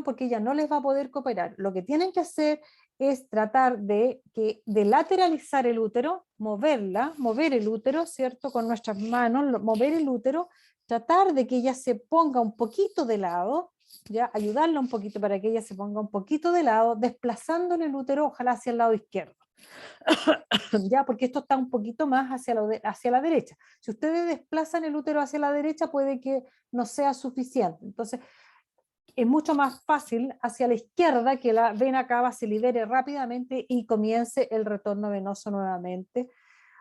porque ella no les va a poder cooperar. Lo que tienen que hacer es tratar de lateralizar el útero, mover el útero, ¿cierto? Con nuestras manos, mover el útero, tratar de que ella se ponga un poquito de lado, ¿ya? Ayudarla un poquito para que ella se ponga un poquito de lado, desplazándole el útero, ojalá hacia el lado izquierdo. ¿Ya? Porque esto está un poquito más hacia la derecha. Si ustedes desplazan el útero hacia la derecha, puede que no sea suficiente. Entonces, es mucho más fácil hacia la izquierda que la vena cava se libere rápidamente y comience el retorno venoso nuevamente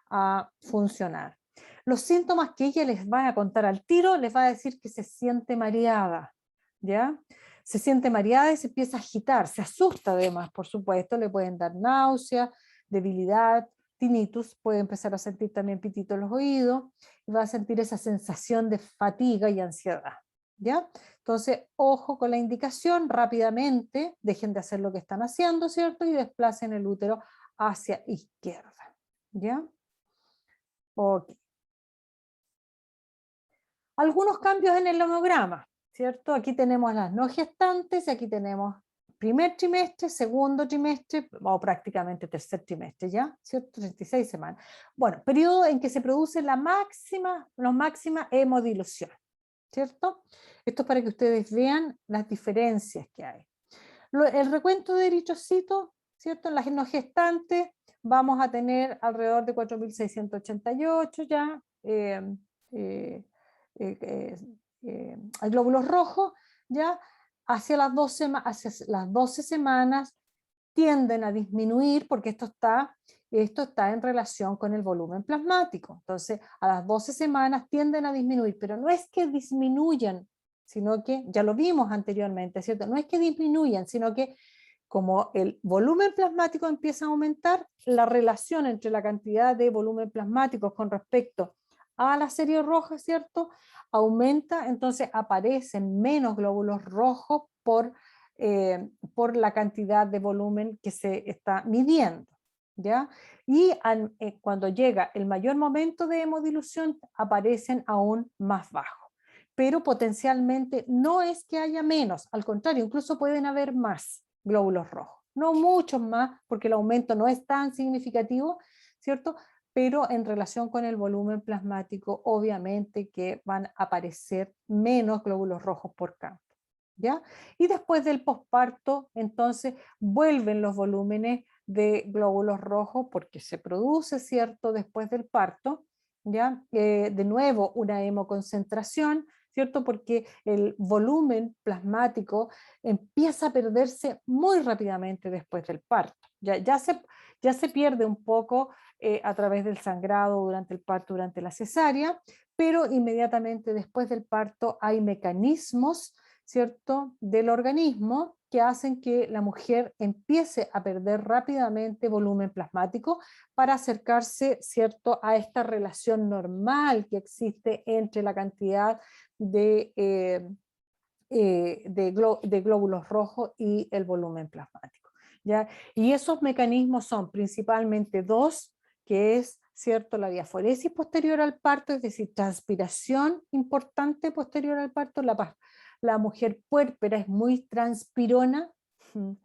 a funcionar. Los síntomas que ella les va a contar al tiro, les va a decir que se siente mareada, ¿ya? Se siente mareada y se empieza a agitar, se asusta además, por supuesto, le pueden dar náusea, debilidad, tinnitus, puede empezar a sentir también pitito en los oídos y va a sentir esa sensación de fatiga y ansiedad, ¿ya? Entonces, ojo con la indicación, rápidamente dejen de hacer lo que están haciendo, ¿cierto? Y desplacen el útero hacia izquierda, ¿ya? Ok. Algunos cambios en el hemograma, ¿cierto? Aquí tenemos las no gestantes y aquí tenemos primer trimestre, segundo trimestre o prácticamente tercer trimestre, ¿ya? ¿Cierto? 36 semanas. Bueno, periodo en que se produce la máxima hemodilución, ¿cierto? Esto es para que ustedes vean las diferencias que hay. El recuento de eritrocitos, ¿cierto? En las no gestantes vamos a tener alrededor de 4.688 ya, glóbulos rojos, ya hacia las 12 semanas tienden a disminuir porque esto está en relación con el volumen plasmático. Entonces, a las 12 semanas tienden a disminuir, pero no es que disminuyan, sino que, ya lo vimos anteriormente, ¿cierto? No es que disminuyan, sino que como el volumen plasmático empieza a aumentar, la relación entre la cantidad de volumen plasmático con respecto a la serie roja, ¿cierto? Aumenta, entonces aparecen menos glóbulos rojos por la cantidad de volumen que se está midiendo, ¿ya? Y cuando llega el mayor momento de hemodilución, aparecen aún más bajos. Pero potencialmente no es que haya menos, al contrario, incluso pueden haber más glóbulos rojos. No muchos más, porque el aumento no es tan significativo, ¿cierto? Pero en relación con el volumen plasmático, obviamente que van a aparecer menos glóbulos rojos por campo, ¿ya? Y después del posparto, entonces, vuelven los volúmenes de glóbulos rojos porque se produce, ¿cierto?, después del parto, ¿ya? De nuevo, una hemoconcentración, ¿cierto? Porque el volumen plasmático empieza a perderse muy rápidamente después del parto. Ya se pierde un poco a través del sangrado durante el parto, durante la cesárea, pero inmediatamente después del parto hay mecanismos, ¿cierto?, del organismo que hacen que la mujer empiece a perder rápidamente volumen plasmático para acercarse, ¿cierto?, a esta relación normal que existe entre la cantidad de glóbulos rojos y el volumen plasmático, ¿ya? Y esos mecanismos son principalmente dos, que es, ¿cierto?, la diaforesis posterior al parto, es decir, transpiración importante posterior al parto. La mujer puérpera es muy transpirona,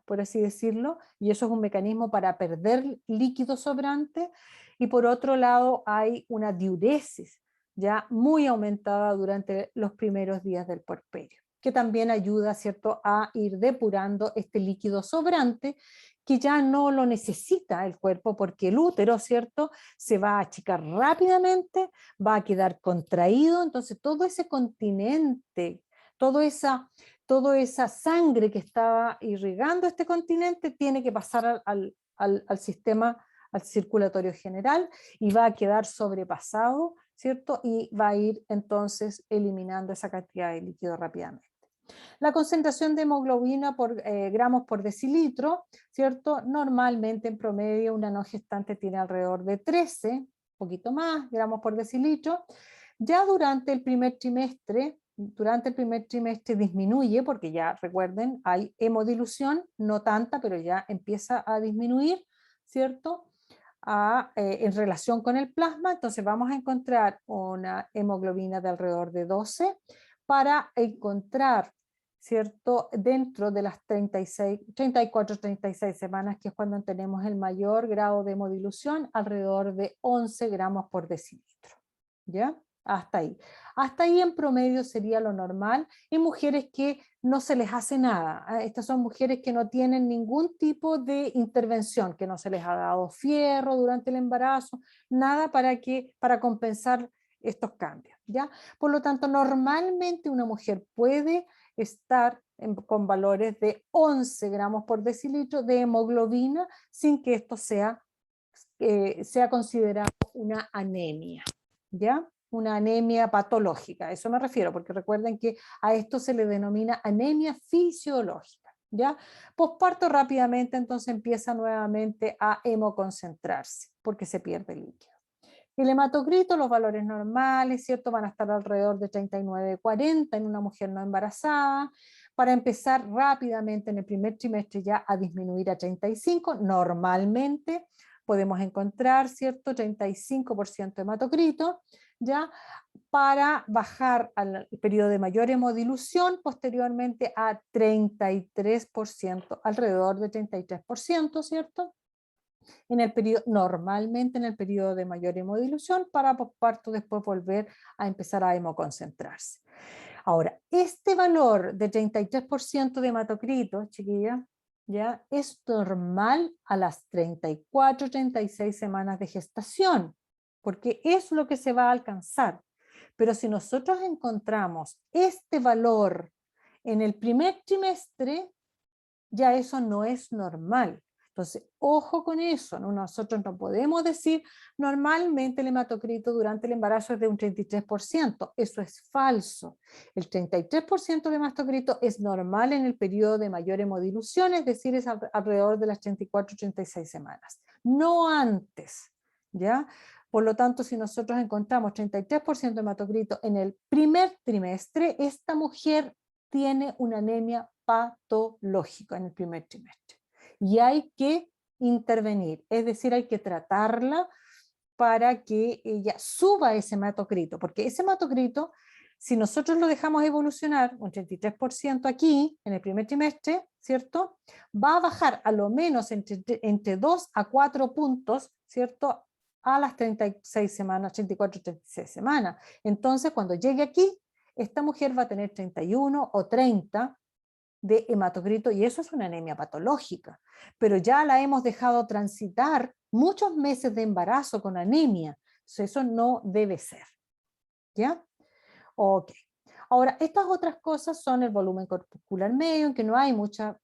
por así decirlo, y eso es un mecanismo para perder líquido sobrante. Y por otro lado hay una diuresis ya muy aumentada durante los primeros días del puerperio, que también ayuda, ¿cierto?, a ir depurando este líquido sobrante que ya no lo necesita el cuerpo porque el útero, ¿cierto?, se va a achicar rápidamente, va a quedar contraído, entonces todo ese continente, toda esa sangre que estaba irrigando este continente tiene que pasar al sistema, al circulatorio general, y va a quedar sobrepasado, ¿cierto? Y va a ir entonces eliminando esa cantidad de líquido rápidamente. La concentración de hemoglobina por gramos por decilitro, ¿cierto? Normalmente en promedio una no gestante tiene alrededor de 13, un poquito más, gramos por decilitro. Ya durante el primer trimestre disminuye, porque ya recuerden, hay hemodilución, no tanta, pero ya empieza a disminuir, ¿cierto? En relación con el plasma, entonces vamos a encontrar una hemoglobina de alrededor de 12 para encontrar, ¿cierto?, dentro de las 34-36 semanas, que es cuando tenemos el mayor grado de hemodilución, alrededor de 11 gramos por decilitro, ¿ya? Hasta ahí. Hasta ahí en promedio sería lo normal en mujeres que no se les hace nada. Estas son mujeres que no tienen ningún tipo de intervención, que no se les ha dado fierro durante el embarazo, nada para compensar estos cambios, ¿ya? Por lo tanto, normalmente una mujer puede estar con valores de 11 gramos por decilitro de hemoglobina sin que esto sea considerado una anemia, ¿ya? Una anemia patológica, a eso me refiero, porque recuerden que a esto se le denomina anemia fisiológica, ¿ya? Posparto rápidamente entonces empieza nuevamente a hemoconcentrarse, porque se pierde el líquido. El hematocrito, los valores normales, ¿cierto?, van a estar alrededor de 39-40 en una mujer no embarazada, para empezar rápidamente en el primer trimestre ya a disminuir a 35, normalmente podemos encontrar, ¿cierto?, 35% hematocrito, ya para bajar al periodo de mayor hemodilución posteriormente a 33%, alrededor de 33%, ¿cierto? En el periodo, normalmente en el periodo de mayor hemodilución, para posparto después volver a empezar a hemoconcentrarse. Ahora, este valor de 33% de hematocrito, chiquilla, ya es normal a las 34, 36 semanas de gestación, porque es lo que se va a alcanzar. Pero si nosotros encontramos este valor en el primer trimestre, ya eso no es normal. Entonces, ojo con eso, ¿no? Nosotros no podemos decir normalmente el hematocrito durante el embarazo es de un 33%, eso es falso. El 33% de hematocrito es normal en el periodo de mayor hemodilución, es decir, es alrededor de las 34-36 semanas, no antes, ¿ya? Por lo tanto, si nosotros encontramos 33% de hematocrito en el primer trimestre, esta mujer tiene una anemia patológica en el primer trimestre. Y hay que intervenir, es decir, hay que tratarla para que ella suba ese hematocrito, porque ese hematocrito, si nosotros lo dejamos evolucionar un 33% aquí, en el primer trimestre, ¿cierto? Va a bajar a lo menos entre 2 a 4 puntos, ¿cierto? A las 36 semanas, 34, 36 semanas. Entonces, cuando llegue aquí, esta mujer va a tener 31 o 30 de hematocrito y eso es una anemia patológica, pero ya la hemos dejado transitar muchos meses de embarazo con anemia, eso no debe ser, ¿ya? Ok. Ahora, estas otras cosas son el volumen corpuscular medio, en que no hay muchos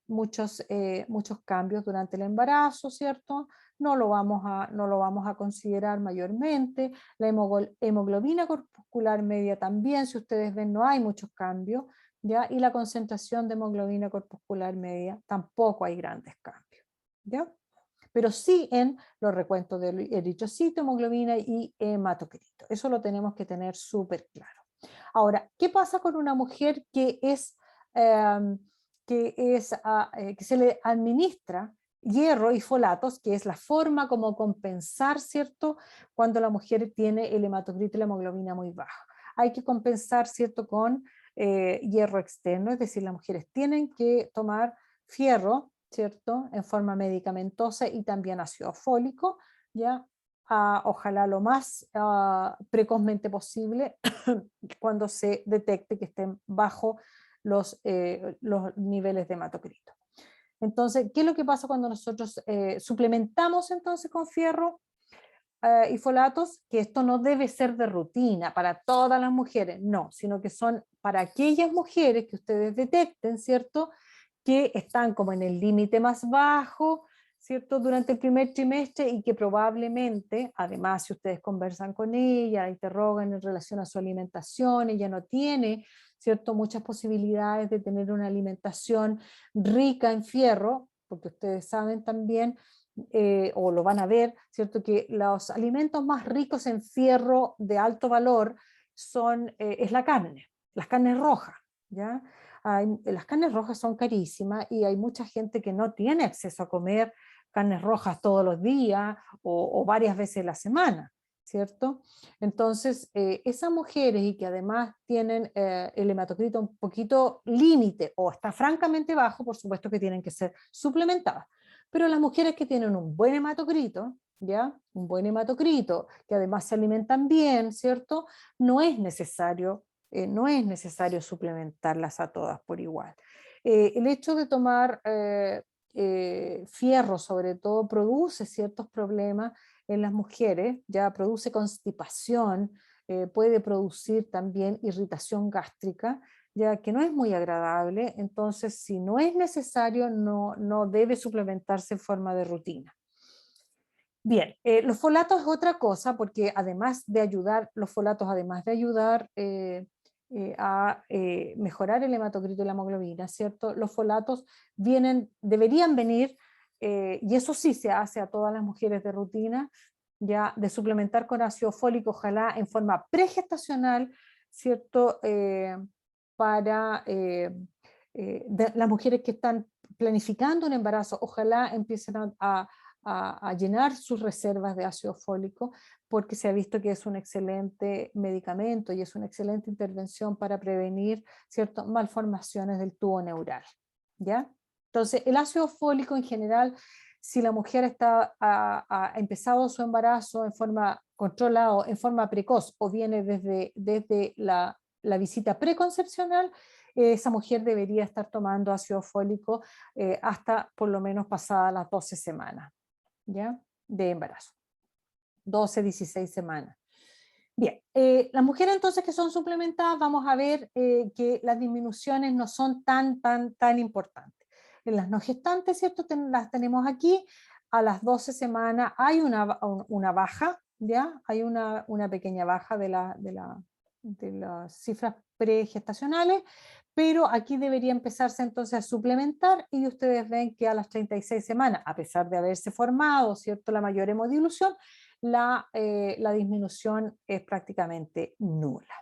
cambios durante el embarazo, ¿cierto? No lo vamos a considerar mayormente. La hemoglobina corpuscular media también, si ustedes ven, no hay muchos cambios, ¿ya? Y la concentración de hemoglobina corpuscular media, tampoco hay grandes cambios, ¿ya? Pero sí en los recuentos de eritrocito, hemoglobina y hematocrito. Eso lo tenemos que tener súper claro. Ahora, ¿qué pasa con una mujer eh, que se le administra hierro y folatos, que es la forma como compensar, ¿cierto? Cuando la mujer tiene el hematocrito y la hemoglobina muy baja. Hay que compensar, ¿cierto? Con hierro externo, es decir, las mujeres tienen que tomar fierro, ¿cierto? En forma medicamentosa y también ácido fólico, ¿ya? Ojalá lo más precozmente posible cuando se detecte que estén bajo los niveles de hematocrito. Entonces, ¿qué es lo que pasa cuando nosotros suplementamos entonces con fierro y folatos? Que esto no debe ser de rutina para todas las mujeres, no, sino que son para aquellas mujeres que ustedes detecten, ¿cierto? Que están como en el límite más bajo, ¿cierto? Durante el primer trimestre y que probablemente, además, si ustedes conversan con ella, interrogan en relación a su alimentación, ella no tiene, ¿cierto? Muchas posibilidades de tener una alimentación rica en fierro, porque ustedes saben también, o lo van a ver, ¿cierto? Que los alimentos más ricos en fierro de alto valor es la carne, las carnes rojas, ¿ya? Las carnes rojas son carísimas y hay mucha gente que no tiene acceso a comer carnes rojas todos los días o varias veces a la semana, ¿cierto? Entonces, esas mujeres y que además tienen el hematocrito un poquito límite o está francamente bajo, por supuesto que tienen que ser suplementadas. Pero las mujeres que tienen un buen hematocrito, ¿ya? Un buen hematocrito, que además se alimentan bien, ¿cierto? No es necesario suplementarlas a todas por igual. El hecho de tomar fierro, sobre todo, produce ciertos problemas en las mujeres, ya produce constipación, puede producir también irritación gástrica, ya que no es muy agradable, entonces si no es necesario, no debe suplementarse en forma de rutina. Bien, los folatos es otra cosa, porque además de ayudar, los folatos además de ayudar a mejorar el hematocrito y la hemoglobina, ¿cierto? Los folatos deberían venir, y eso sí se hace a todas las mujeres de rutina, ya de suplementar con ácido fólico, ojalá en forma pregestacional, ¿cierto? Para las mujeres que están planificando un embarazo, ojalá empiecen a llenar sus reservas de ácido fólico, porque se ha visto que es un excelente medicamento y es una excelente intervención para prevenir ciertas malformaciones del tubo neural, ¿ya? Entonces, el ácido fólico en general, si la mujer ha empezado su embarazo en forma controlada, en forma precoz, o viene desde la visita preconcepcional, esa mujer debería estar tomando ácido fólico hasta por lo menos pasadas las 12 semanas, ¿ya? De embarazo. 12, 16 semanas. Bien, las mujeres entonces que son suplementadas, vamos a ver que las disminuciones no son tan importantes. En las no gestantes, ¿cierto? Las tenemos aquí, a las 12 semanas hay una baja, ¿ya? Hay una pequeña baja de las cifras pregestacionales, pero aquí debería empezarse entonces a suplementar y ustedes ven que a las 36 semanas, a pesar de haberse formado, ¿cierto? La mayor hemodilución, la disminución es prácticamente nula.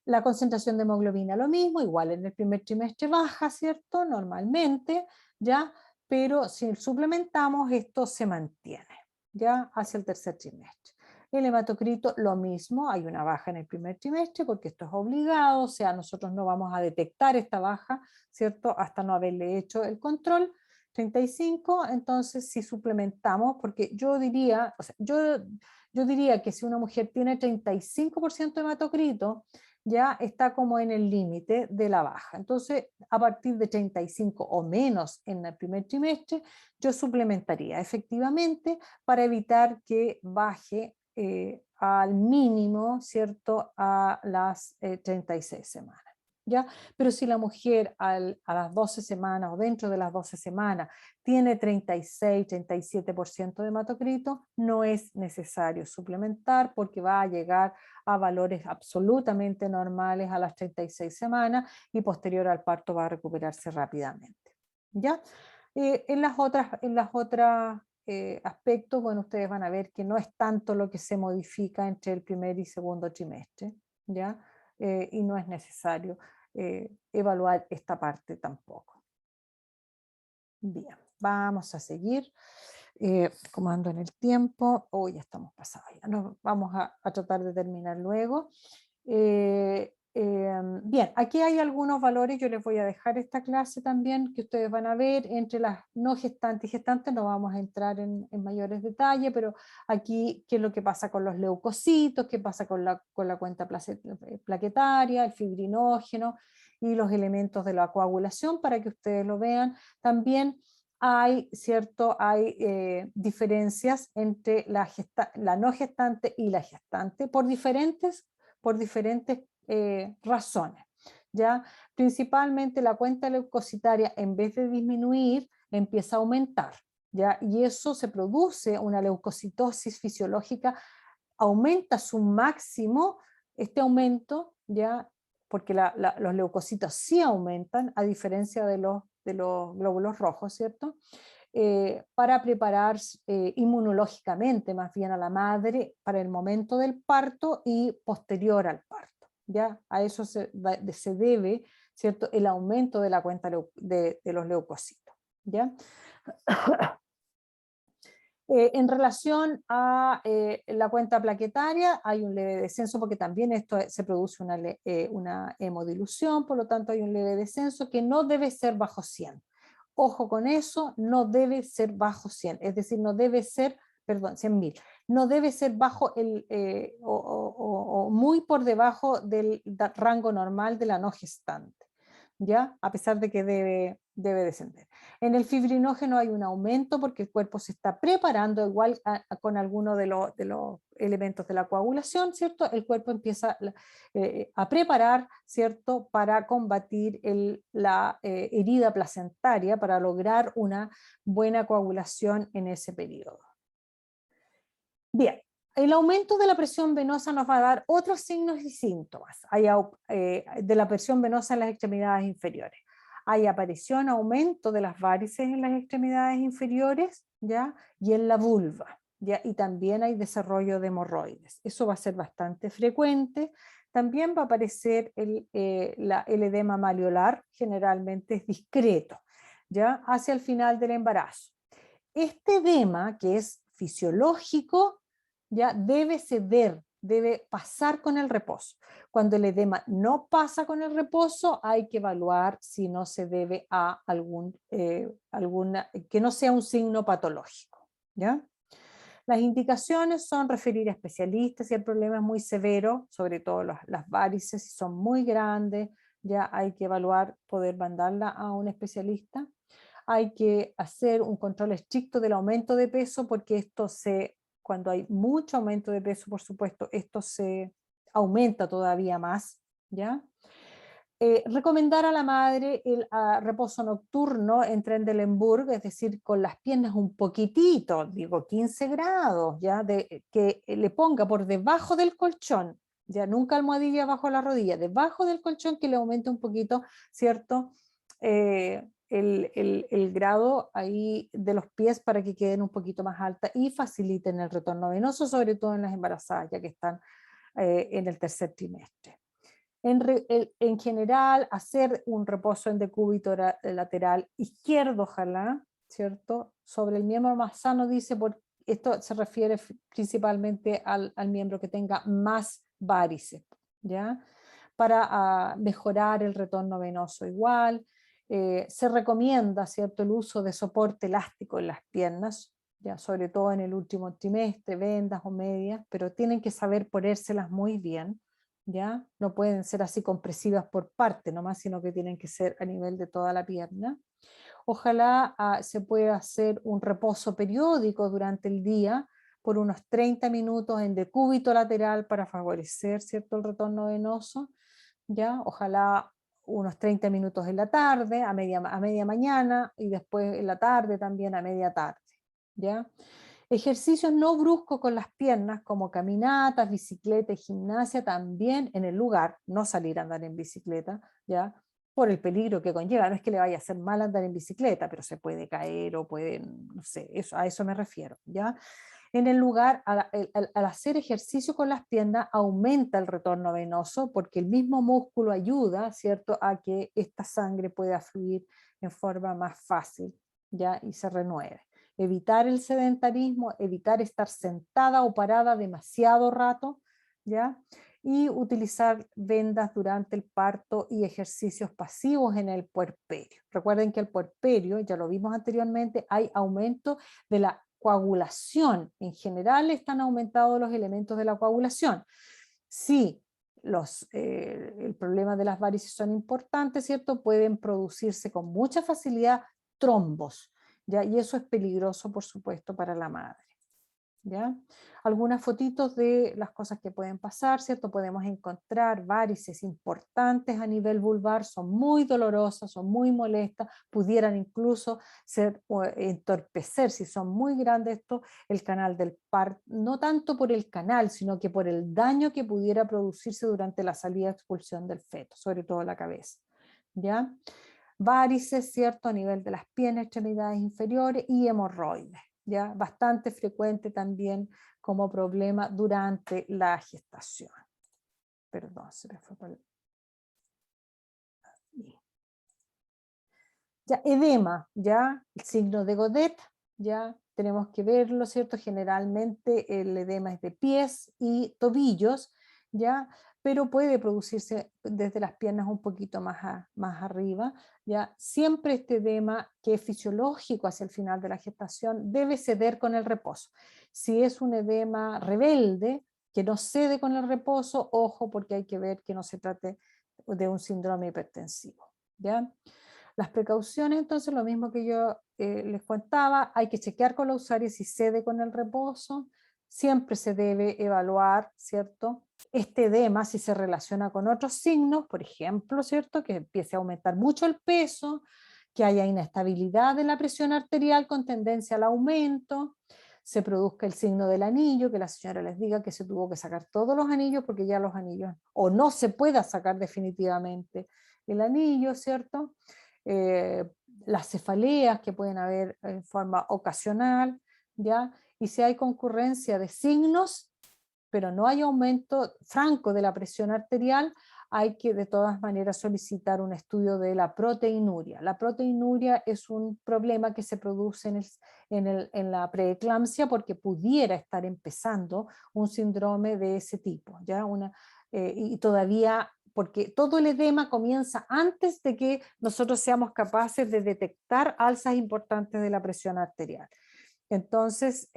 La concentración de hemoglobina lo mismo, igual en el primer trimestre baja, ¿cierto? Normalmente, ¿ya? Pero si suplementamos esto se mantiene, ¿ya? Hacia el tercer trimestre. El hematocrito lo mismo, hay una baja en el primer trimestre porque esto es obligado, o sea, nosotros no vamos a detectar esta baja, ¿cierto? Hasta no haberle hecho el control. 35, entonces si suplementamos, porque yo diría, o sea, yo diría que si una mujer tiene 35% de hematocrito, ya está como en el límite de la baja. Entonces, a partir de 35 o menos en el primer trimestre, yo suplementaría efectivamente para evitar que baje al mínimo, ¿cierto?, a las 36 semanas. ¿Ya? Pero si la mujer a las 12 semanas o dentro de las 12 semanas tiene 36, 37% de hematocrito, no es necesario suplementar porque va a llegar a valores absolutamente normales a las 36 semanas y posterior al parto va a recuperarse rápidamente. ¿Ya? En las otras aspectos, bueno, ustedes van a ver que no es tanto lo que se modifica entre el primer y segundo trimestre, ¿ya? Y no es necesario evaluar esta parte tampoco. Bien, vamos a seguir. Como ando en el tiempo, hoy ya estamos pasados, ya nos vamos a tratar de terminar luego. Bien, aquí hay algunos valores, yo les voy a dejar esta clase también que ustedes van a ver entre las no gestantes y gestantes, no vamos a entrar en mayores detalles, pero aquí qué es lo que pasa con los leucocitos, qué pasa con la cuenta plaquetaria, el fibrinógeno y los elementos de la coagulación para que ustedes lo vean. También hay diferencias entre la no gestante y la gestante por diferentes razones. ¿Ya? Principalmente la cuenta leucocitaria, en vez de disminuir, empieza a aumentar. ¿Ya? Y eso se produce una leucocitosis fisiológica, aumenta su máximo, este aumento, ¿ya? Porque los leucocitos sí aumentan, a diferencia de los glóbulos rojos, ¿cierto? Para preparar inmunológicamente más bien a la madre para el momento del parto y posterior al parto. ¿Ya? A eso se debe, ¿cierto?, el aumento de la cuenta de los leucocitos. ¿Ya? En relación a la cuenta plaquetaria, hay un leve descenso porque también esto se produce una hemodilución, por lo tanto hay un leve descenso que no debe ser bajo 100. Ojo con eso, no debe ser bajo 100, es decir, no debe ser, perdón, 100.000, no debe ser bajo o muy por debajo del rango normal de la no gestante, ¿ya? A pesar de que debe descender. En el fibrinógeno hay un aumento porque el cuerpo se está preparando igual con alguno de los elementos de la coagulación, ¿cierto? El cuerpo empieza a preparar, ¿cierto?, para combatir la herida placentaria, para lograr una buena coagulación en ese periodo. Bien, el aumento de la presión venosa nos va a dar otros signos y síntomas de la presión venosa en las extremidades inferiores. Hay aparición, aumento de las varices en las extremidades inferiores, ¿ya? Y en la vulva, ¿ya? Y también hay desarrollo de hemorroides. Eso va a ser bastante frecuente. También va a aparecer el edema malleolar, generalmente es discreto, ¿ya? Hacia el final del embarazo. este edema, que es fisiológico, ya debe ceder, debe pasar con el reposo. Cuando el edema no pasa con el reposo, hay que evaluar si no se debe a que no sea un signo patológico, ¿ya? Las indicaciones son referir a especialistas si el problema es muy severo, sobre todo las varices, si son muy grandes, ya hay que evaluar, poder mandarla a un especialista. Hay que hacer un control estricto del aumento de peso, porque cuando hay mucho aumento de peso, por supuesto, esto se aumenta todavía más, ¿ya? Recomendar a la madre el reposo nocturno en Trendelenburg, es decir, con las piernas un poquitito, digo 15 grados, ¿ya? Que le ponga por debajo del colchón, ya nunca almohadilla bajo la rodilla, debajo del colchón, que le aumente un poquito, ¿cierto? El grado ahí de los pies para que queden un poquito más altas y faciliten el retorno venoso, sobre todo en las embarazadas, ya que están en el tercer trimestre. En general, hacer un reposo en decúbito lateral izquierdo, ojalá, ¿cierto? Sobre el miembro más sano, dice, esto se refiere principalmente al miembro que tenga más varices, ¿ya? Para mejorar el retorno venoso igual. Se recomienda, ¿cierto?, el uso de soporte elástico en las piernas, ya sobre todo en el último trimestre, vendas o medias, pero tienen que saber ponérselas muy bien. ¿Ya? No pueden ser así compresivas por parte nomás, sino que tienen que ser a nivel de toda la pierna. Ojalá se pueda hacer un reposo periódico durante el día por unos 30 minutos en decúbito lateral para favorecer, ¿cierto?, el retorno venoso. ¿Ya? Ojalá unos 30 minutos en la tarde, a media mañana, y después en la tarde también a media tarde. ¿Ya? Ejercicios no bruscos con las piernas, como caminatas, bicicleta y gimnasia, también en el lugar, no salir a andar en bicicleta, ¿ya? Por el peligro que conlleva. No es que le vaya a hacer mal andar en bicicleta, pero se puede caer o puede, no sé, a eso me refiero, ¿ya? En el lugar, al hacer ejercicio con las piernas, aumenta el retorno venoso, porque el mismo músculo ayuda, ¿cierto?, a que esta sangre pueda fluir en forma más fácil, ¿ya? Y se renueve. Evitar el sedentarismo, evitar estar sentada o parada demasiado rato, ¿ya? Y utilizar vendas durante el parto y ejercicios pasivos en el puerperio. Recuerden que el puerperio, ya lo vimos anteriormente, hay aumento de la coagulación. En general están aumentados los elementos de la coagulación. Si el problema de las varices son importantes, ¿cierto? Pueden producirse con mucha facilidad trombos, ¿ya? Y eso es peligroso, por supuesto, para la madre, ¿ya? Algunas fotitos de las cosas que pueden pasar, ¿cierto? Podemos encontrar varices importantes a nivel vulvar, son muy dolorosas, son muy molestas, pudieran incluso entorpecer, si son muy grandes esto, el canal del parto, no tanto por el canal, sino que por el daño que pudiera producirse durante la salida y expulsión del feto, sobre todo la cabeza, ¿ya? Varices, ¿cierto?, a nivel de las piernas, extremidades inferiores, y hemorroides, ¿ya? Bastante frecuente también como problema durante la gestación. Perdón, se me fue por el... Ya, edema, ya, el signo de Godet, ya tenemos que verlo, ¿cierto? Generalmente el edema es de pies y tobillos, ya, pero puede producirse desde las piernas un poquito más arriba, ya. Siempre este edema, que es fisiológico hacia el final de la gestación, debe ceder con el reposo. Si es un edema rebelde, que no cede con el reposo, ojo, porque hay que ver que no se trate de un síndrome hipertensivo, ¿ya? Las precauciones, entonces, lo mismo que yo les contaba, hay que chequear con la usuaria si cede con el reposo, siempre se debe evaluar, ¿cierto? Este edema, si se relaciona con otros signos, por ejemplo, ¿cierto?, que empiece a aumentar mucho el peso, que haya inestabilidad de la presión arterial con tendencia al aumento, se produzca el signo del anillo, que la señora les diga que se tuvo que sacar todos los anillos porque ya los anillos, o no se pueda sacar definitivamente el anillo, ¿cierto? Las cefaleas que pueden haber en forma ocasional, ¿ya? Y si hay concurrencia de signos, pero no hay aumento franco de la presión arterial, hay que de todas maneras solicitar un estudio de la proteinuria. La proteinuria es un problema que se produce en la preeclampsia porque pudiera estar empezando un síndrome de ese tipo, ¿ya? Y todavía, porque todo el edema comienza antes de que nosotros seamos capaces de detectar alzas importantes de la presión arterial. Entonces,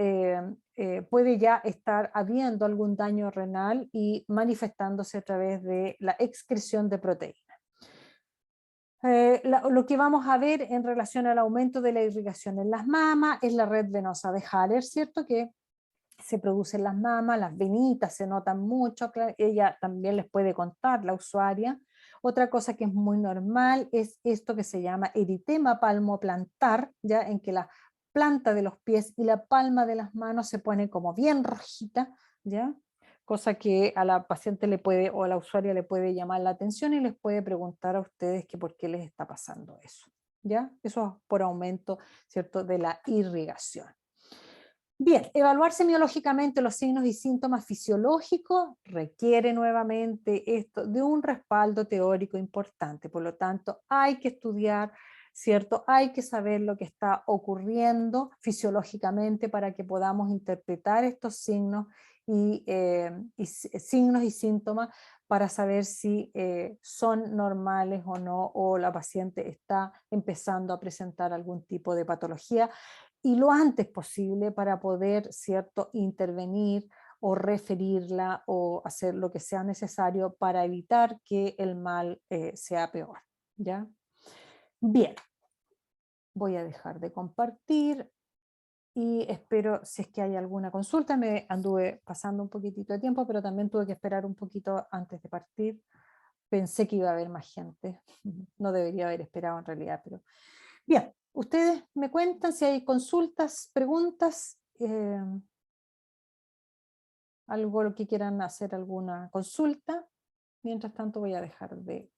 puede ya estar habiendo algún daño renal y manifestándose a través de la excreción de proteínas. Lo que vamos a ver en relación al aumento de la irrigación en las mamas es la red venosa de Haller, ¿cierto? Que se produce en las mamas, las venitas se notan mucho, ella también les puede contar, la usuaria. Otra cosa que es muy normal es esto que se llama eritema palmoplantar, ya en que la planta de los pies y la palma de las manos se pone como bien rojita, ¿ya? Cosa que a la paciente le puede o a la usuaria le puede llamar la atención y les puede preguntar a ustedes que por qué les está pasando eso, ¿ya? Eso es por aumento, ¿cierto?, de la irrigación. Bien, evaluar semiológicamente los signos y síntomas fisiológicos requiere nuevamente esto de un respaldo teórico importante, por lo tanto hay que estudiar, ¿cierto? Hay que saber lo que está ocurriendo fisiológicamente para que podamos interpretar estos signos signos y síntomas para saber si son normales o no, o la paciente está empezando a presentar algún tipo de patología, y lo antes posible para poder, ¿cierto?, intervenir o referirla o hacer lo que sea necesario para evitar que el mal sea peor, ¿ya? Bien, voy a dejar de compartir y espero, si es que hay alguna consulta, me anduve pasando un poquitito de tiempo, pero también tuve que esperar un poquito antes de partir. Pensé que iba a haber más gente, no debería haber esperado en realidad, pero bien, ustedes me cuentan si hay consultas, preguntas, algo que quieran hacer alguna consulta. Mientras tanto voy a dejar de